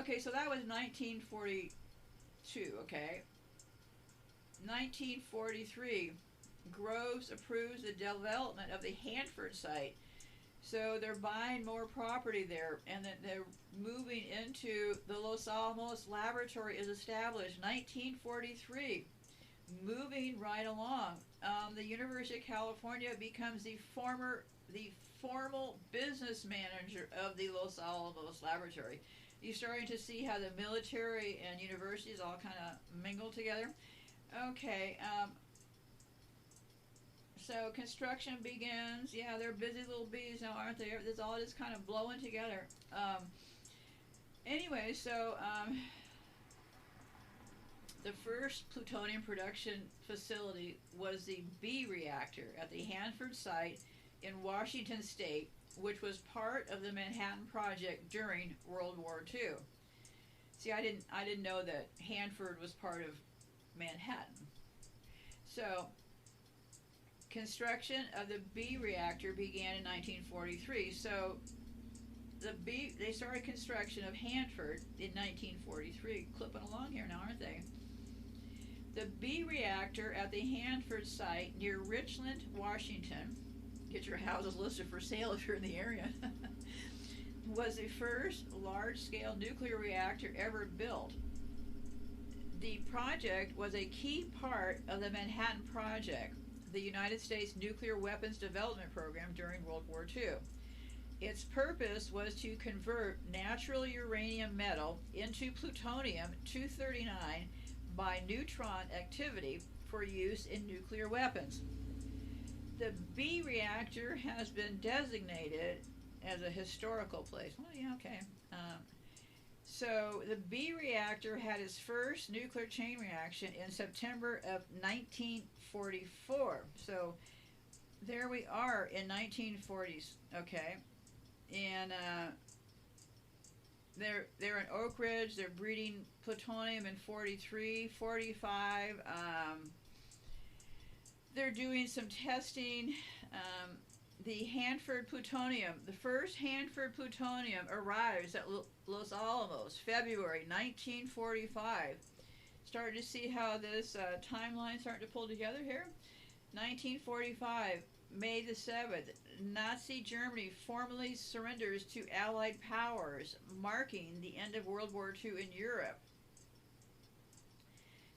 Okay, so that was 1942, okay? 1943, Groves approves the development of the Hanford site. So they're buying more property there, and then they're moving into the Los Alamos laboratory is established. 1943, moving right along. The University of California becomes the formal business manager of the Los Alamos laboratory. You're starting to see how the military and universities all kind of mingle together. Okay, so construction begins. Yeah, they're busy little bees now, aren't they? This all just kind of blowing together. Anyway, so the first plutonium production facility was the B reactor at the Hanford site in Washington State, which was part of the Manhattan Project during World War II. See, I didn't know that Hanford was part of Manhattan. So, construction of the B reactor began in 1943. So, they started construction of Hanford in 1943. Clipping along here now, aren't they? The B reactor at the Hanford site near Richland, Washington, get your houses listed for sale if you're in the area, was the first large-scale nuclear reactor ever built. The project was a key part of the Manhattan Project, the United States nuclear weapons development program during World War II. Its purpose was to convert natural uranium metal into plutonium-239 by neutron activity for use in nuclear weapons. The B reactor has been designated as a historical place. Well, yeah, okay. So the B reactor had its first nuclear chain reaction in September of 1944. So there we are in 1940s, okay? And they're in Oak Ridge. They're breeding plutonium in 43, 45. They're doing some testing. The Hanford plutonium, the first Hanford plutonium arrives at Los Alamos, February 1945. Starting to see how this timeline starting to pull together here. 1945, May the 7th, Nazi Germany formally surrenders to Allied powers, marking the end of World War II in Europe.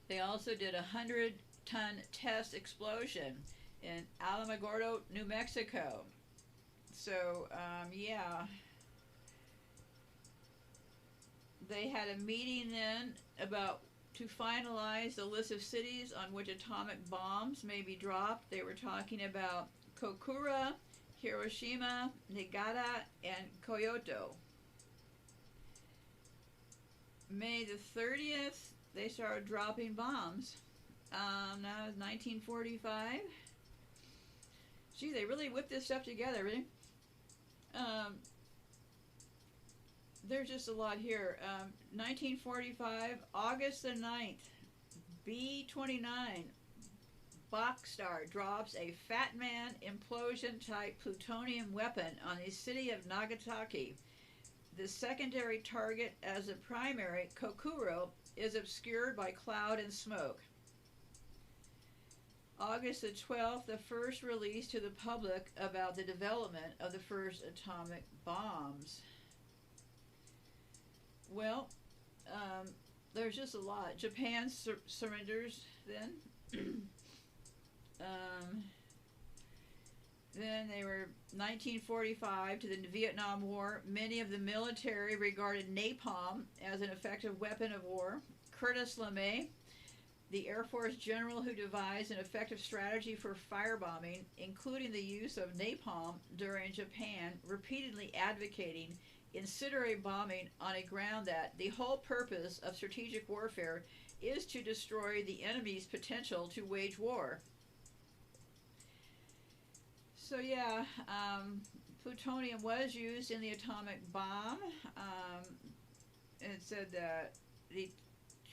They also did a 100-ton test explosion in Alamogordo, New Mexico. So, yeah. They had a meeting then to finalize the list of cities on which atomic bombs may be dropped. They were talking about Kokura, Hiroshima, Niigata, and Kyoto. May the 30th, they started dropping bombs. Now it's 1945. Gee, they really whipped this stuff together, really. There's just a lot here. 1945, August the 9th, B-29, Bockstar drops a Fat Man implosion-type plutonium weapon on the city of Nagasaki. The secondary target as a primary, Kokura, is obscured by cloud and smoke. August the 12th, the first release to the public about the development of the first atomic bombs. Well, there's just a lot. Japan surrenders then. Then they were 1945 to the Vietnam War. Many of the military regarded napalm as an effective weapon of war. Curtis LeMay, the Air Force general who devised an effective strategy for firebombing, including the use of napalm during Japan, repeatedly advocating incendiary bombing on a ground that the whole purpose of strategic warfare is to destroy the enemy's potential to wage war. So yeah, plutonium was used in the atomic bomb. It said that the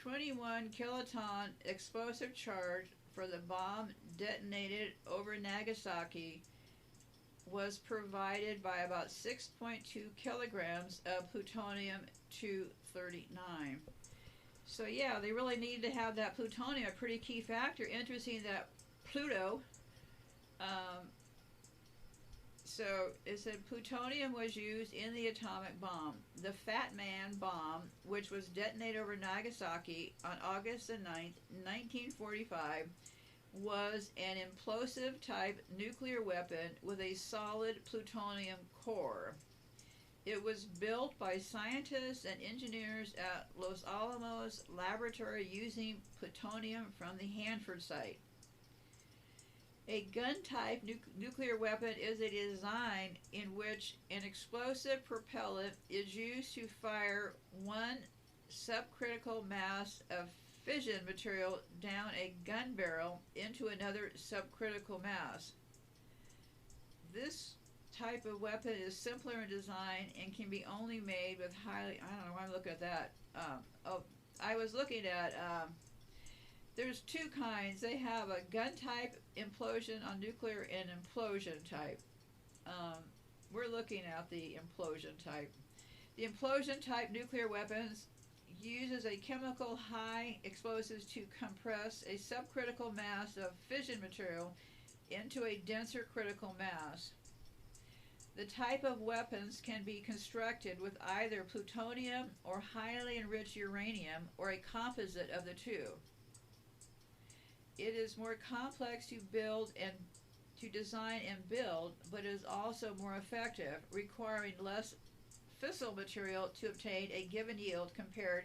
21 kiloton explosive charge for the bomb detonated over Nagasaki was provided by about 6.2 kilograms of plutonium-239. So yeah, they really needed to have that plutonium, a pretty key factor. Interesting that Pluto, so it said plutonium was used in the atomic bomb. The Fat Man bomb, which was detonated over Nagasaki on August the 9th, 1945, was an implosive type nuclear weapon with a solid plutonium core. It was built by scientists and engineers at Los Alamos Laboratory using plutonium from the Hanford site. A gun-type nuclear weapon is a design in which an explosive propellant is used to fire one subcritical mass of fission material down a gun barrel into another subcritical mass. This type of weapon is simpler in design and can be only made with highly, I don't know why I'm looking at that. I was looking at, there's two kinds. They have a gun type implosion on nuclear and implosion type. We're looking at the implosion type. The implosion type nuclear weapons uses a chemical high explosives to compress a subcritical mass of fission material into a denser critical mass. The type of weapons can be constructed with either plutonium or highly enriched uranium or a composite of the two. It is more complex to build and to design and build, but is also more effective, requiring less fissile material to obtain a given yield compared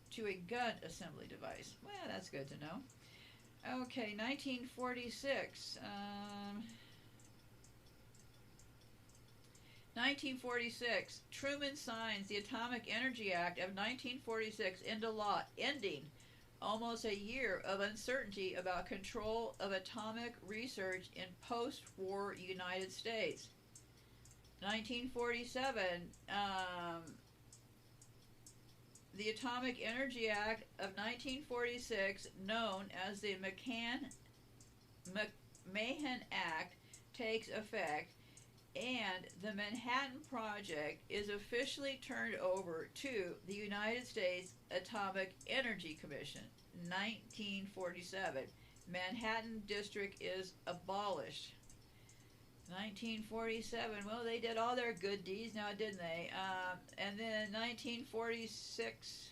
to a gun assembly device. Well, that's good to know. Okay, 1946. 1946, Truman signs the Atomic Energy Act of 1946 into law, ending almost a year of uncertainty about control of atomic research in post-war United States. 1947, the Atomic Energy Act of 1946, known as the Mahan Act, takes effect, and the Manhattan Project is officially turned over to the United States Atomic Energy Commission. 1947. Manhattan District is abolished. 1947. Well, they did all their good deeds now, didn't they? And then 1946.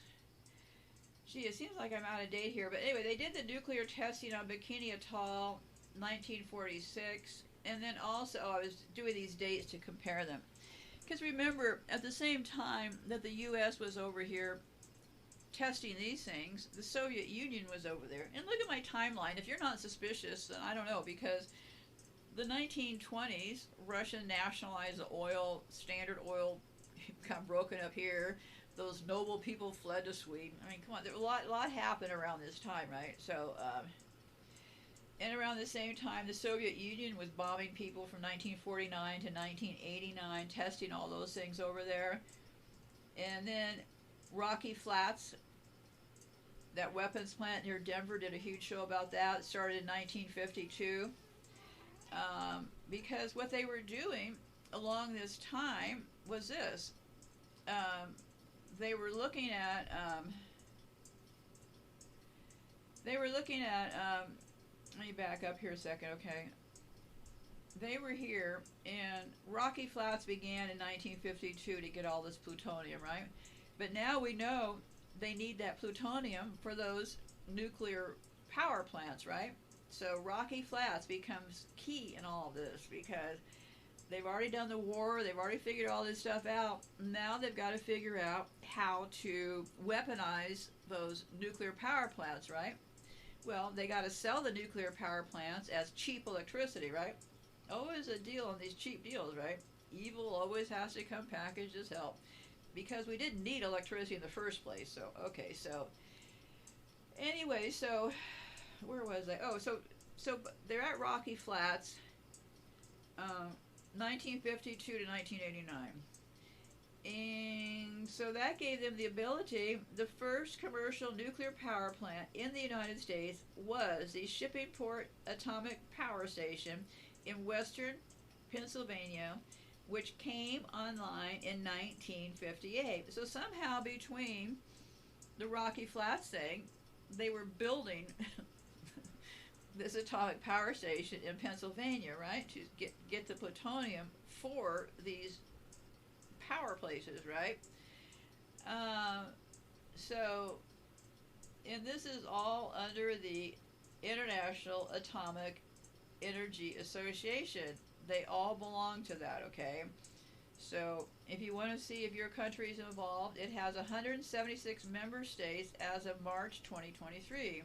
Gee, it seems like I'm out of date here. But anyway, they did the nuclear testing on Bikini Atoll, 1946. And then also, I was doing these dates to compare them. Because remember, at the same time that the U.S. was over here testing these things, the Soviet Union was over there. And look at my timeline. If you're not suspicious, then I don't know, because the 1920s, Russia nationalized the oil, Standard Oil got broken up here. Those noble people fled to Sweden. I mean, come on, there a lot happened around this time, right? So, and around the same time, the Soviet Union was bombing people from 1949 to 1989, testing all those things over there. And then Rocky Flats, that weapons plant near Denver, did a huge show about that. It started in 1952. Because what they were doing along this time was this. They were looking at let me back up here a second, okay. They were here, and Rocky Flats began in 1952 to get all this plutonium, right? But now we know they need that plutonium for those nuclear power plants, right? So Rocky Flats becomes key in all of this because they've already done the war, they've already figured all this stuff out. Now they've got to figure out how to weaponize those nuclear power plants, right? Well, they got to sell the nuclear power plants as cheap electricity, right? Always a deal on these cheap deals, right? Evil always has to come packaged as help. Because we didn't need electricity in the first place, so, okay, so. Anyway, so, where was I? Oh, so they're at Rocky Flats, 1952 to 1989. And so that gave them the ability, the first commercial nuclear power plant in the United States was the Shippingport Atomic Power Station in western Pennsylvania, which came online in 1958. So somehow between the Rocky Flats thing, they were building this atomic power station in Pennsylvania, right, to get the plutonium for these power places, right? So, and this is all under the International Atomic Energy Association. They all belong to that, okay? So, if you want to see if your country is involved, it has 176 member states as of March 2023.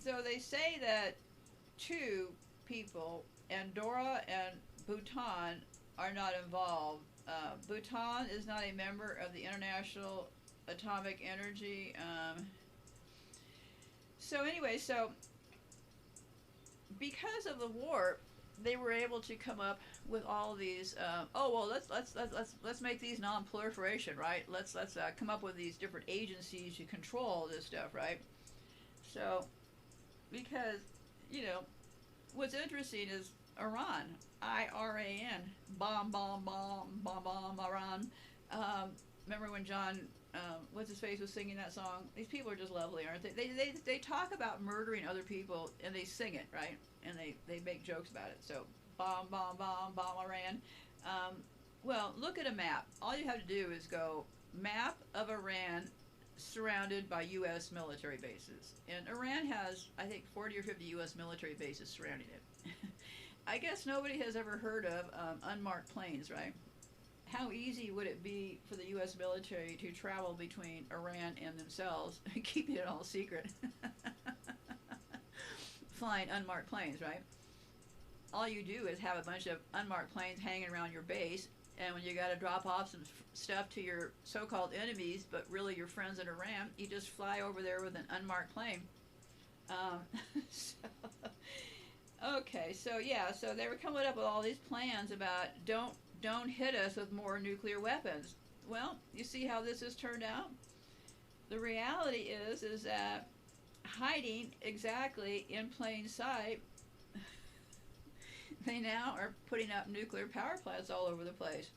So they say that two people, Andorra and Bhutan, are not involved. Bhutan is not a member of the International Atomic Energy. So anyway, so because of the war, they were able to come up with all these. Let's make these non-proliferation, right? Let's come up with these different agencies to control this stuff, right? So, because what's interesting is Iran, IRAN, bomb, Iran. Remember when John, what's his face, was singing that song? These people are just lovely, aren't they? They talk about murdering other people and they sing it, right? And they make jokes about it. So, bomb, bomb, bomb, bomb Iran. Well, look at a map. All you have to do is go map of Iran surrounded by U.S. military bases. And Iran has, I think, 40 or 50 U.S. military bases surrounding it. I guess nobody has ever heard of unmarked planes, right? How easy would it be for the U.S. military to travel between Iran and themselves, keeping it all secret? Flying unmarked planes, right? All you do is have a bunch of unmarked planes hanging around your base, and when you got to drop off some stuff to your so-called enemies, but really your friends in Iran, you just fly over there with an unmarked plane. Okay, so they were coming up with all these plans about don't hit us with more nuclear weapons. Well, you see how this has turned out? The reality is that hiding exactly in plain sight, they now are putting up nuclear power plants all over the place.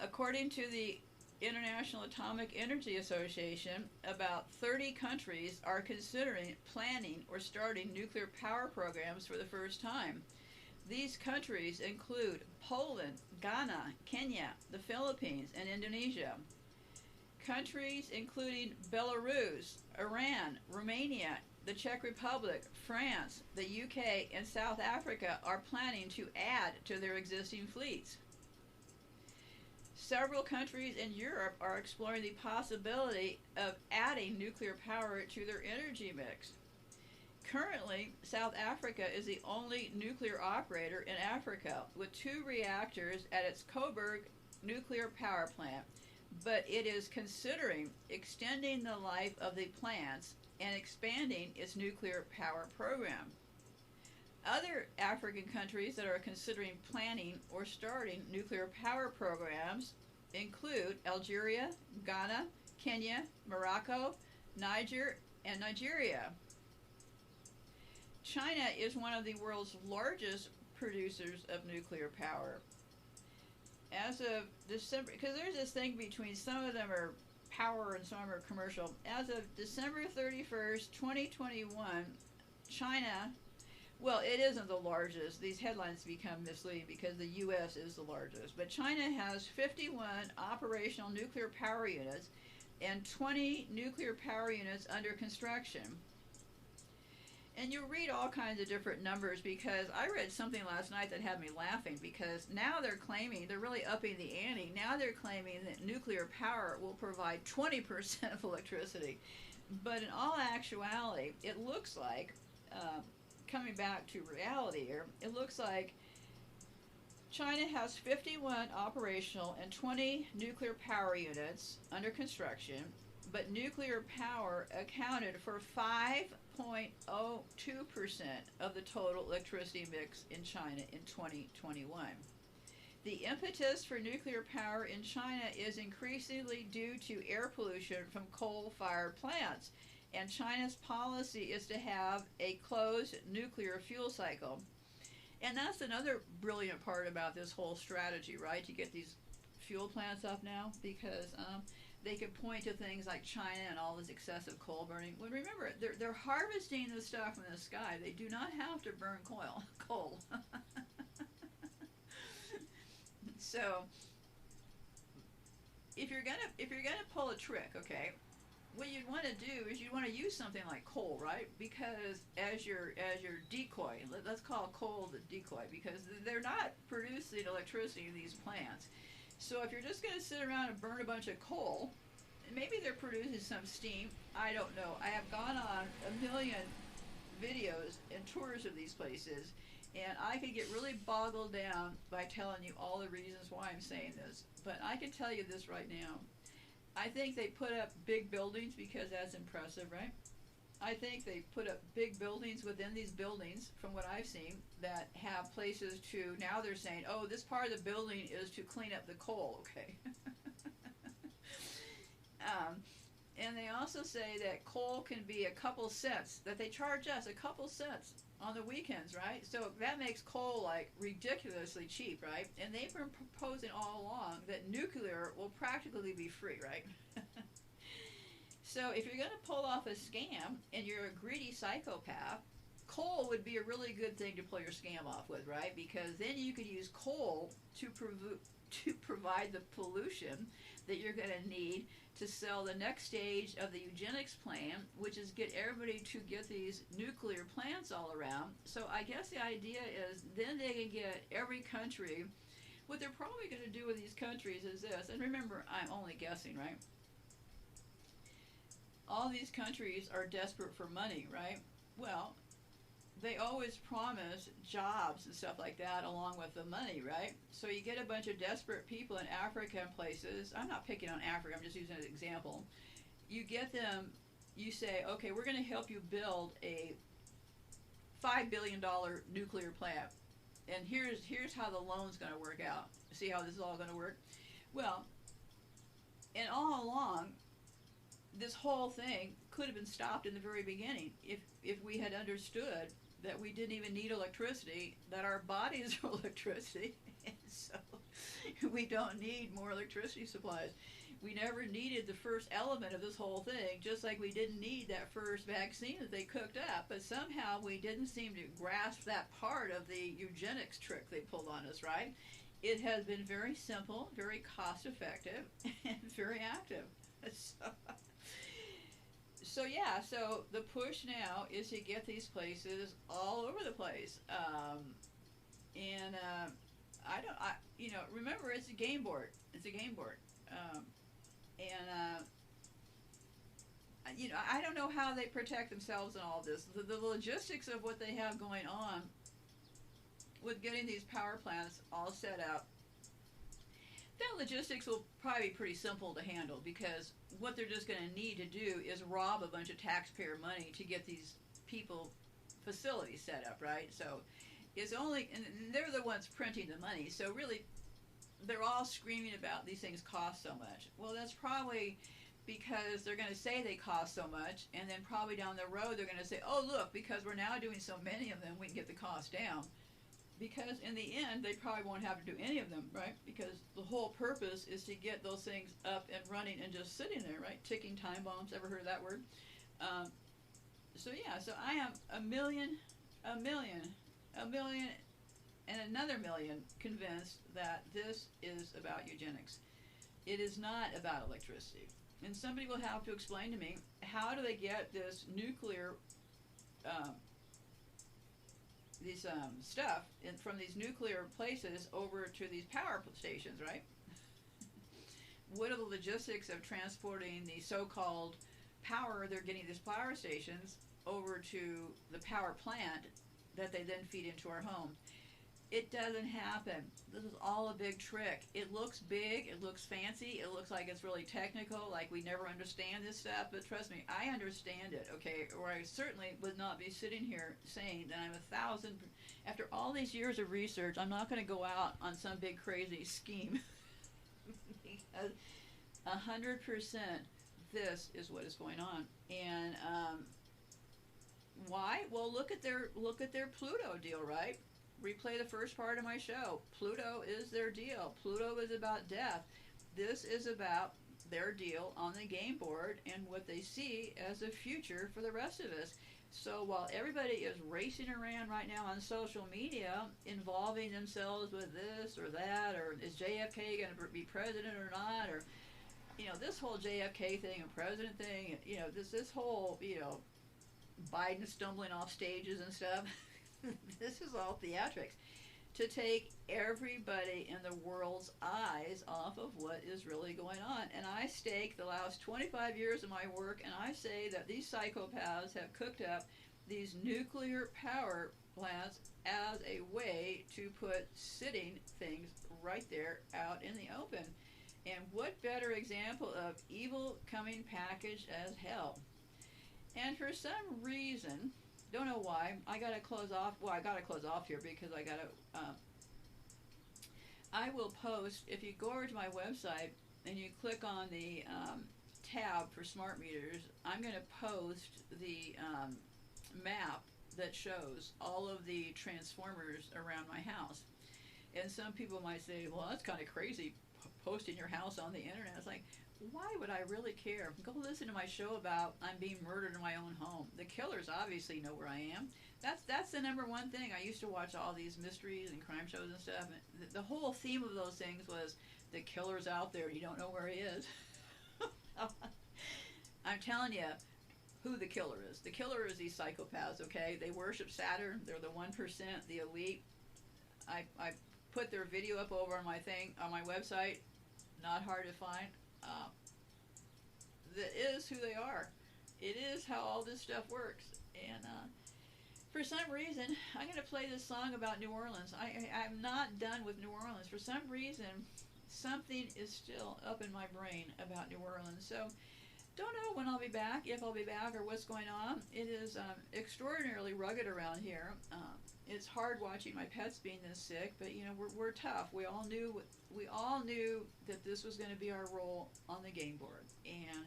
According to the International Atomic Energy Association, about 30 countries are considering planning or starting nuclear power programs for the first time. These countries include Poland, Ghana, Kenya, the Philippines, and Indonesia. Countries including Belarus, Iran, Romania, the Czech Republic, France, the UK, and South Africa are planning to add to their existing fleets. Several countries in Europe are exploring the possibility of adding nuclear power to their energy mix. Currently, South Africa is the only nuclear operator in Africa with 2 reactors at its Coburg nuclear power plant, but it is considering extending the life of the plants and expanding its nuclear power program. Other African countries that are considering planning or starting nuclear power programs include Algeria, Ghana, Kenya, Morocco, Niger, and Nigeria. China is one of the world's largest producers of nuclear power. As of December, because there's this thing between some of them are power and some are commercial. As of December 31st, 2021, China, well, it isn't the largest. These headlines become misleading because the U.S. is the largest. But China has 51 operational nuclear power units and 20 nuclear power units under construction. And you'll read all kinds of different numbers because I read something last night that had me laughing because now they're claiming, they're really upping the ante, now they're claiming that nuclear power will provide 20% of electricity. But in all actuality, it looks like, coming back to reality here, it looks like China has 51 operational and 20 nuclear power units under construction, but nuclear power accounted for 5.02% of the total electricity mix in China in 2021. The impetus for nuclear power in China is increasingly due to air pollution from coal-fired plants, and China's policy is to have a closed nuclear fuel cycle. And that's another brilliant part about this whole strategy, right? To get these fuel plants up now, because they could point to things like China and all this excessive coal burning. Well, remember, they're harvesting the stuff from the sky. They do not have to burn coal. So, if you're gonna pull a trick, okay, what you'd want to do is you'd want to use something like coal, right? Because as your decoy, let's call coal the decoy, because they're not producing electricity in these plants. So if you're just going to sit around and burn a bunch of coal, maybe they're producing some steam. I don't know. I have gone on a million videos and tours of these places, and I could get really boggled down by telling you all the reasons why I'm saying this. But I can tell you this right now. I think they put up big buildings because that's impressive, right? I think they put up big buildings within these buildings, from what I've seen, that have places to, now they're saying, oh, this part of the building is to clean up the coal, okay? And they also say that coal can be a couple cents, that they charge us a couple cents on the weekends, right? So that makes coal like ridiculously cheap, right? And they've been proposing all along that nuclear will practically be free, right? So if you're going to pull off a scam and you're a greedy psychopath, coal would be a really good thing to pull your scam off with, right? Because then you could use coal to provide the pollution that you're going to need to sell the next stage of the eugenics plan, which is get everybody to get these nuclear plants all around. So I guess the idea is then they can get every country. What they're probably going to do with these countries is this, and remember, I'm only guessing, right? All these countries are desperate for money, right? Well, they always promise jobs and stuff like that along with the money, right? So you get a bunch of desperate people in Africa and places. I'm not picking on Africa, I'm just using an example. You get them, you say, okay, we're going to help you build a $5 billion nuclear plant. And here's how the loan's going to work out. See how this is all going to work? Well, and all along, this whole thing could have been stopped in the very beginning if we had understood that we didn't even need electricity, that our bodies are electricity, and so we don't need more electricity supplies. We never needed the first element of this whole thing, just like we didn't need that first vaccine that they cooked up, but somehow we didn't seem to grasp that part of the eugenics trick they pulled on us, right? It has been very simple, very cost effective, and very active. So yeah, so the push now is to get these places all over the place, remember it's a game board. It's a game board, I don't know how they protect themselves in all this. The logistics of what they have going on with getting these power plants all set up. That logistics will probably be pretty simple to handle, because what they're just going to need to do is rob a bunch of taxpayer money to get these people facilities set up, right? So it's only, and they're the ones printing the money, so really they're all screaming about these things cost so much. Well, that's probably because they're going to say they cost so much, and then probably down the road they're going to say, oh look, because we're now doing so many of them, we can get the cost down. Because in the end, they probably won't have to do any of them, right? Because the whole purpose is to get those things up and running and just sitting there, right? Ticking time bombs. Ever heard of that word? So I am a million, and another million convinced that this is about eugenics. It is not about electricity. And somebody will have to explain to me, how do they get this nuclear stuff from these nuclear places over to these power stations, right? What are the logistics of transporting the so-called power they're getting these power stations over to the power plant that they then feed into our homes? It doesn't happen. This is all a big trick. It looks big, it looks fancy, it looks like it's really technical, like we never understand this stuff, but trust me, I understand it, okay? Or I certainly would not be sitting here saying that I'm 1,000, after all these years of research, I'm not going to go out on some big crazy scheme. Because 100% this is what is going on. And why? Well, look at their Pluto deal, right? Replay the first part of my show. Pluto is their deal. Pluto is about death. This is about their deal on the game board and what they see as a future for the rest of us. So while everybody is racing around right now on social media, involving themselves with this or that, or is JFK going to be president or not, or this whole JFK thing and president thing, this whole Biden stumbling off stages and stuff. This is all theatrics to take everybody in the world's eyes off of what is really going on. And I stake the last 25 years of my work, and I say that these psychopaths have cooked up these nuclear power plants as a way to put sitting things right there out in the open. And what better example of evil coming packaged as hell? And for some reason, don't know why, I gotta close off. Well, I gotta close off here because I will post, if you go over to my website and you click on the tab for smart meters, I'm gonna post the map that shows all of the transformers around my house. And some people might say, well, that's kind of crazy, posting your house on the internet. It's like, why would I really care? Go listen to my show about I'm being murdered in my own home. The killers obviously know where I am. That's the number one thing. I used to watch all these mysteries and crime shows and stuff. And the whole theme of those things was the killer's out there. You don't know where he is. I'm telling you who the killer is. The killer is these psychopaths, okay? They worship Saturn. They're the 1%, the elite. I put their video up over on my website. Not hard to find. That is who they are. It is how all this stuff works. And for some reason, I'm going to play this song about New Orleans. I'm not done with New Orleans. For some reason, something is still up in my brain about New Orleans. So, don't know when I'll be back, if I'll be back, or what's going on. It is extraordinarily rugged around here. It's hard watching my pets being this sick, but you know we're tough. We all knew that this was going to be our role on the game board, and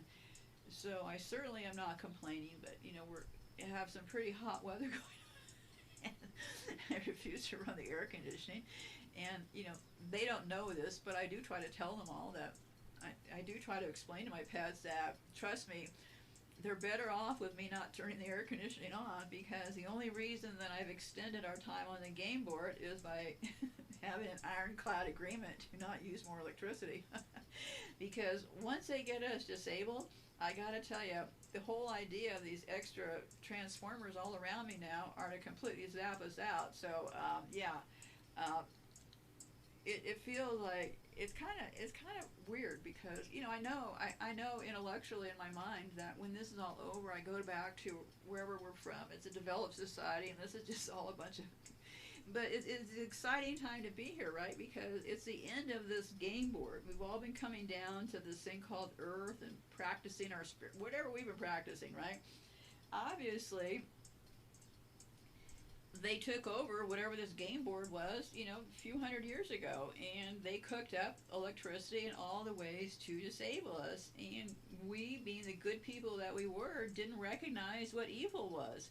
so I certainly am not complaining. But you know we have some pretty hot weather going on. And I refuse to run the air conditioning, and you know they don't know this, but I do try to tell them all that. I do try to explain to my pets that, trust me, they're better off with me not turning the air conditioning on, because the only reason that I've extended our time on the game board is by having an ironclad agreement to not use more electricity. Because once they get us disabled, I gotta tell you, the whole idea of these extra transformers all around me now are to completely zap us out. So it feels like it's kind of weird, because you know I know intellectually in my mind that when this is all over, I go back to wherever we're from. It's a developed society, and this is just all a bunch of. But it's an exciting time to be here, right? Because it's the end of this game board. We've all been coming down to this thing called Earth and practicing our spirit, whatever we've been practicing, right? Obviously, they took over whatever this game board was, you know, a few hundred years ago, and they cooked up electricity in all the ways to disable us, and we, being the good people that we were, didn't recognize what evil was.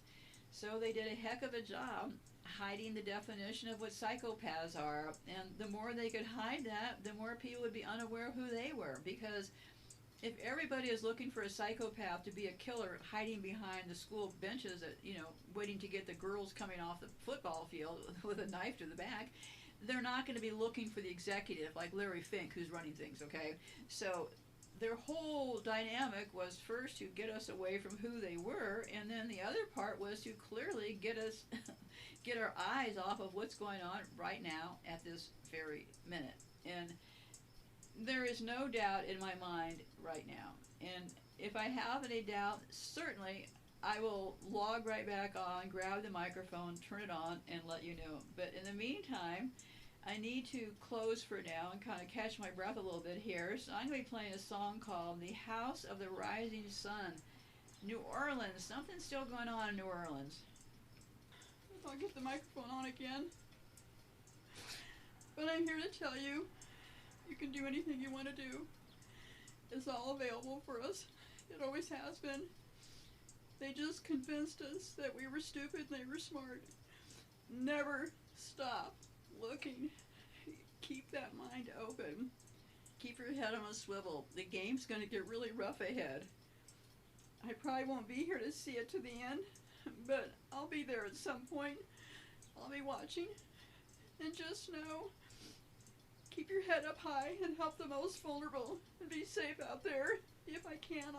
So they did a heck of a job hiding the definition of what psychopaths are, and the more they could hide that, the more people would be unaware of who they were, because if everybody is looking for a psychopath to be a killer hiding behind the school benches, waiting to get the girls coming off the football field with a knife to the back, they're not going to be looking for the executive like Larry Fink, who's running things, okay? So their whole dynamic was first to get us away from who they were, and then the other part was to clearly get us, get our eyes off of what's going on right now at this very minute. And there is no doubt in my mind right now. And if I have any doubt, certainly I will log right back on, grab the microphone, turn it on, and let you know. But in the meantime, I need to close for now and kind of catch my breath a little bit here. So I'm going to be playing a song called The House of the Rising Sun. New Orleans. Something's still going on in New Orleans. I'll get the microphone on again. But I'm here to tell you, you can do anything you want to do. It's all available for us. It always has been. They just convinced us that we were stupid and they were smart. Never stop looking. Keep that mind open. Keep your head on a swivel. The game's going to get really rough ahead. I probably won't be here to see it to the end, but I'll be there at some point. I'll be watching. And just know, keep your head up high and help the most vulnerable and be safe out there. If I can,